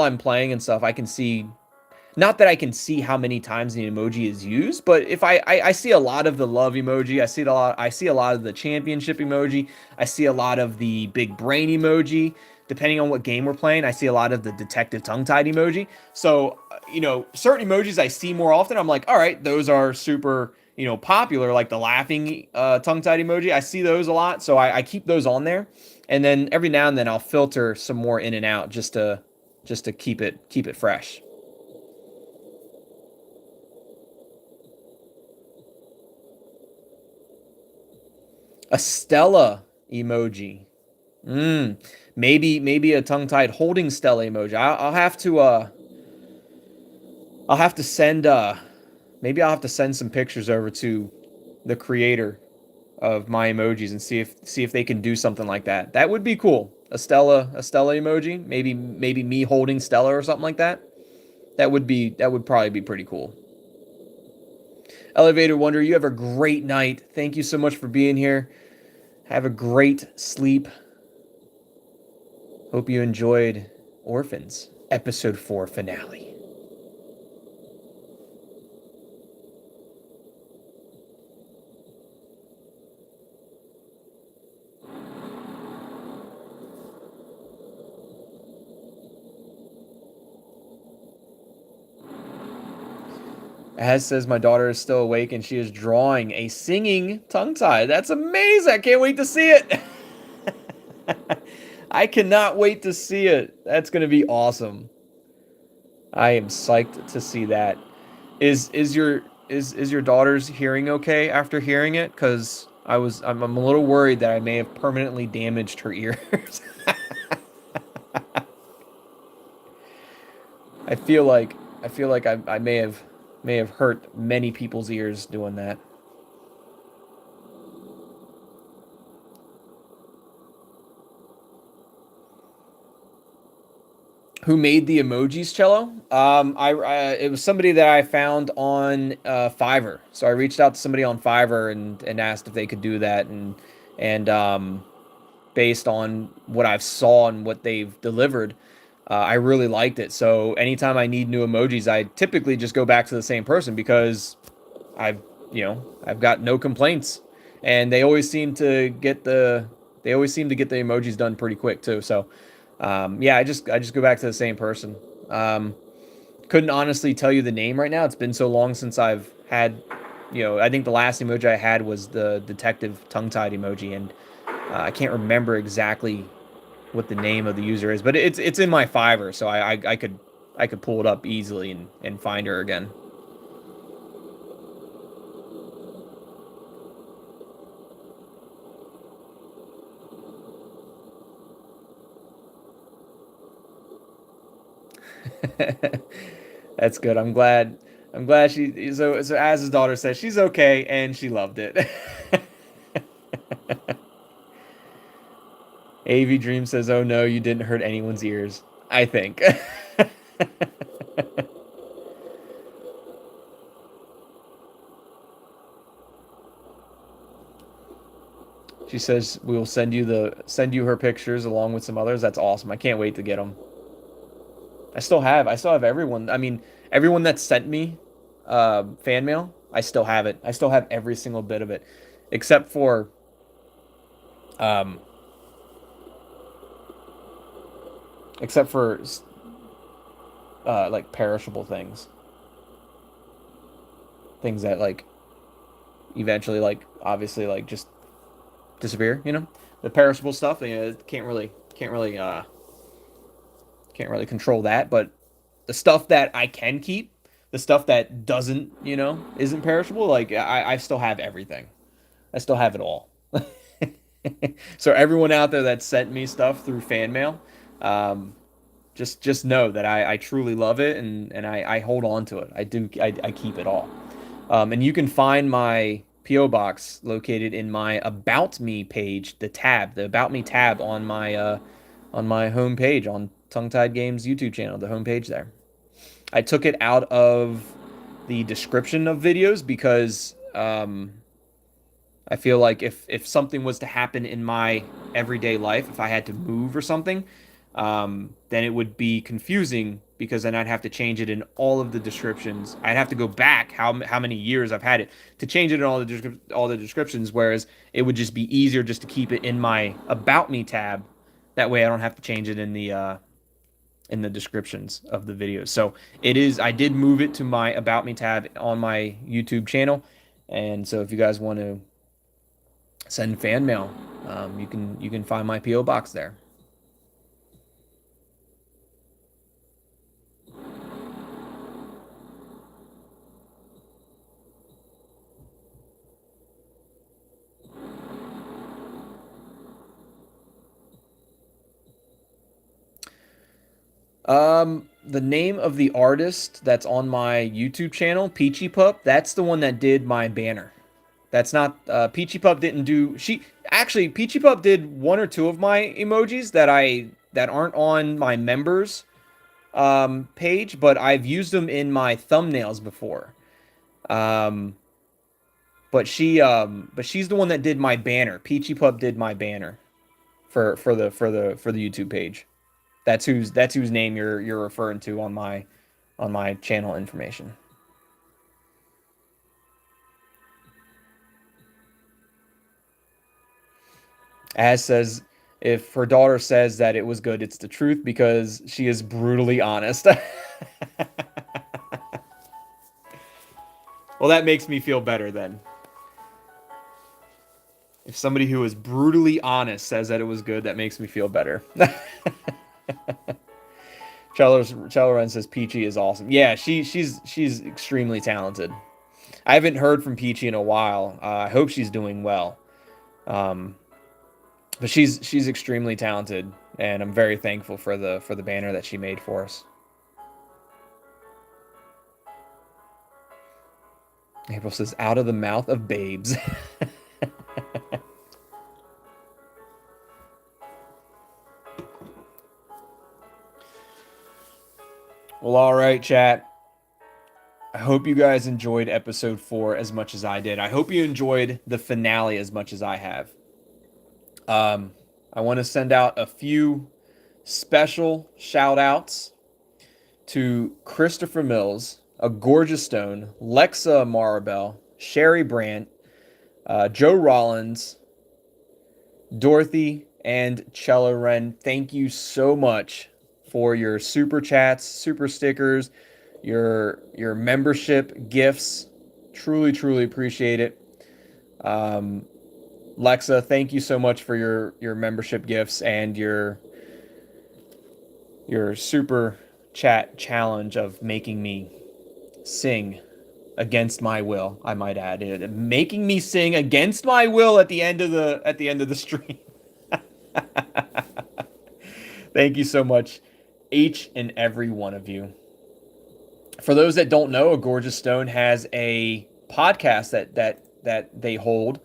I'm playing and stuff, I can see, not that I can see how many times the emoji is used, but if I see a lot of the love emoji, I see a lot of the championship emoji, I see a lot of the big brain emoji. Depending on what game we're playing, I see a lot of the detective tongue-tied emoji. So, certain emojis I see more often. I'm like, all right, those are super, popular, like the laughing tongue-tied emoji. I see those a lot, so I keep those on there. And then every now and then I'll filter some more in and out just to keep it fresh. A Stella emoji. Maybe a tongue-tied holding Stella emoji. I'll have to send maybe I'll have to send some pictures over to the creator of my emojis and see if they can do something like that. That would be cool. A Stella emoji. Maybe me holding Stella or something like that. That would probably be pretty cool. Elevator Wonder, you have a great night. Thank you so much for being here. Have a great sleep. Hope you enjoyed Orphans, Episode 4 finale. As says my daughter is still awake and she is drawing a singing tongue-tie. That's amazing. I can't wait to see it. I cannot wait to see it. That's going to be awesome. I am psyched to see that. Is your daughter's hearing okay after hearing it? Cuz I'm a little worried that I may have permanently damaged her ears. I feel like I may have hurt many people's ears doing that. Who made the emojis, Cello? It was somebody that I found on Fiverr. So I reached out to somebody on Fiverr and asked if they could do that, and based on what I've saw and what they've delivered, I really liked it. So anytime I need new emojis, I typically just go back to the same person because I've got no complaints, and they always seem to get the emojis done pretty quick too. So yeah, I just go back to the same person. Couldn't honestly tell you the name right now. It's been so long since I've had I think the last emoji I had was the detective tongue-tied emoji, and I can't remember exactly what the name of the user is, but it's in my Fiverr, so I could pull it up easily and find her again. That's good. I'm glad so as his daughter says, she's okay and she loved it. AV Dream says, "Oh no, you didn't hurt anyone's ears." I think. She says we will send you her pictures along with some others. That's awesome. I can't wait to get them. I still have everyone. I mean, everyone that sent me fan mail, I still have it. I still have every single bit of it, except for um, except for like perishable things that like eventually like obviously like just disappear. The perishable stuff. Can't really control that, but the stuff that I can keep, the stuff that doesn't, isn't perishable, like I still have everything. I still have it all. So everyone out there that sent me stuff through fan mail, um, just know that I truly love it and I hold on to it. I keep it all. And you can find my PO box located in my About Me page, the About Me tab on my home page on Tongue Tied Games YouTube channel, the home page there. I took it out of the description of videos because I feel like if something was to happen in my everyday life, if I had to move or something, then it would be confusing because then I'd have to change it in all of the descriptions. I'd have to go back how many years I've had it to change it in all the descriptions. Whereas it would just be easier just to keep it in my About Me tab. That way I don't have to change it in the descriptions of the videos. So I did move it to my About Me tab on my YouTube channel. And so if you guys want to send fan mail, you can find my PO box there. The name of the artist that's on my YouTube channel, Peachy Pup, that's the one that did my banner. That's not Peachy Pup didn't do she actually Peachy Pup did one or two of my emojis that aren't on my members page, but I've used them in my thumbnails before. Um, but she's the one that did my banner. Peachy Pup did my banner for the YouTube page. That's whose name you're referring to on my channel information. As says, if her daughter says that it was good, it's the truth because she is brutally honest. Well, that makes me feel better then. If somebody who is brutally honest says that it was good, that makes me feel better. Cheloren says Peachy is awesome. Yeah, she's extremely talented. I haven't heard from Peachy in a while. I hope she's doing well. Um, but she's extremely talented, and I'm very thankful for the banner that she made for us. April says, "Out of the mouth of babes." Well, all right, chat. I hope you guys enjoyed episode 4 as much as I did. I hope you enjoyed the finale as much as I have. I want to send out a few special shout outs to Christopher Mills, A Gorgeous Stone, Lexa Maribel, Sherry Brandt, Joe Rollins, Dorothy, and Cello Ren. Thank you so much for your super chats, super stickers, your membership gifts. Truly, truly appreciate it. Lexa, thank you so much for your membership gifts and your super chat challenge of making me sing against my will. I might add it, making me sing against my will at the end of the stream. Thank you so much, each and every one of you. For those that don't know, A Gorgeous Stone has a podcast that they hold.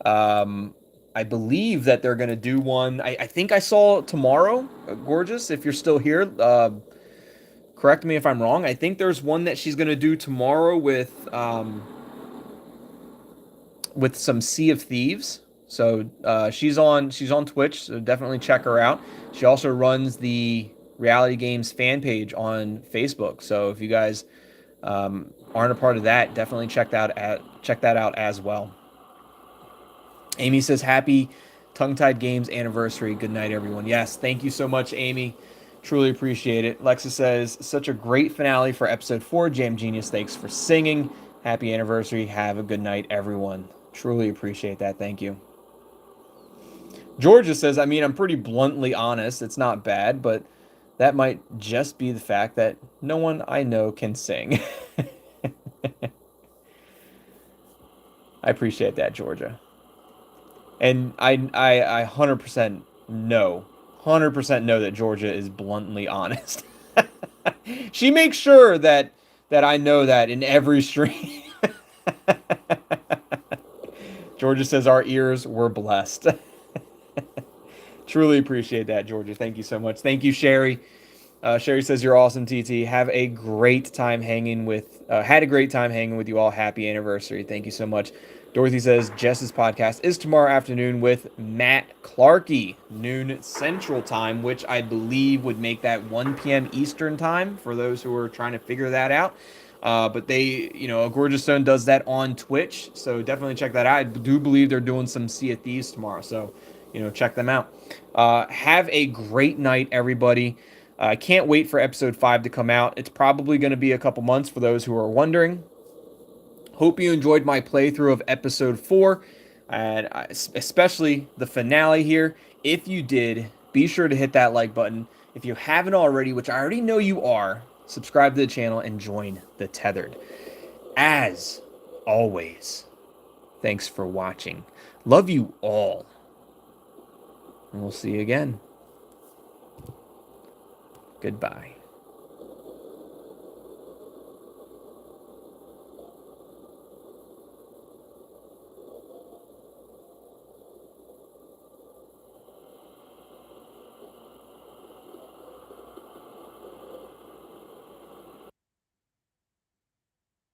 I believe that they're going to do one. I think I saw tomorrow, Gorgeous, if you're still here. Correct me if I'm wrong. I think there's one that she's going to do tomorrow with some Sea of Thieves. So she's on Twitch, so definitely check her out. She also runs the Reality Games fan page on Facebook. So if you guys aren't a part of that, definitely check that out as well. Amy says, happy Tongue-Tied Games anniversary. Good night, everyone. Yes, thank you so much, Amy. Truly appreciate it. Lexa says, such a great finale for episode 4. Jam Genius, thanks for singing. Happy anniversary. Have a good night, everyone. Truly appreciate that. Thank you. Georgia says, I mean, I'm pretty bluntly honest. It's not bad, but that might just be the fact that no one I know can sing. I appreciate that, Georgia. And I 100% know that Georgia is bluntly honest. She makes sure that I know that in every stream. Georgia says our ears were blessed. Truly appreciate that, Georgia. Thank you so much. Thank you, Sherry. Sherry says you're awesome, TT. Have a great time hanging with. Had a great time hanging with you all. Happy anniversary. Thank you so much. Dorothy says Jess's podcast is tomorrow afternoon with Matt Clarkey, noon Central Time, which I believe would make that 1 p.m. Eastern Time for those who are trying to figure that out. But they, A Gorgeous Stone does that on Twitch, so definitely check that out. I do believe they're doing some Sea of Thieves tomorrow, so check them out. Have a great night, everybody. I can't wait for episode 5 to come out. It's probably going to be a couple months for those who are wondering. Hope you enjoyed my playthrough of episode 4, and especially the finale here. If you did, be sure to hit that like button. If you haven't already, which I already know you are, subscribe to the channel and join the Tethered. As always, thanks for watching. Love you all. And we'll see you again. Goodbye.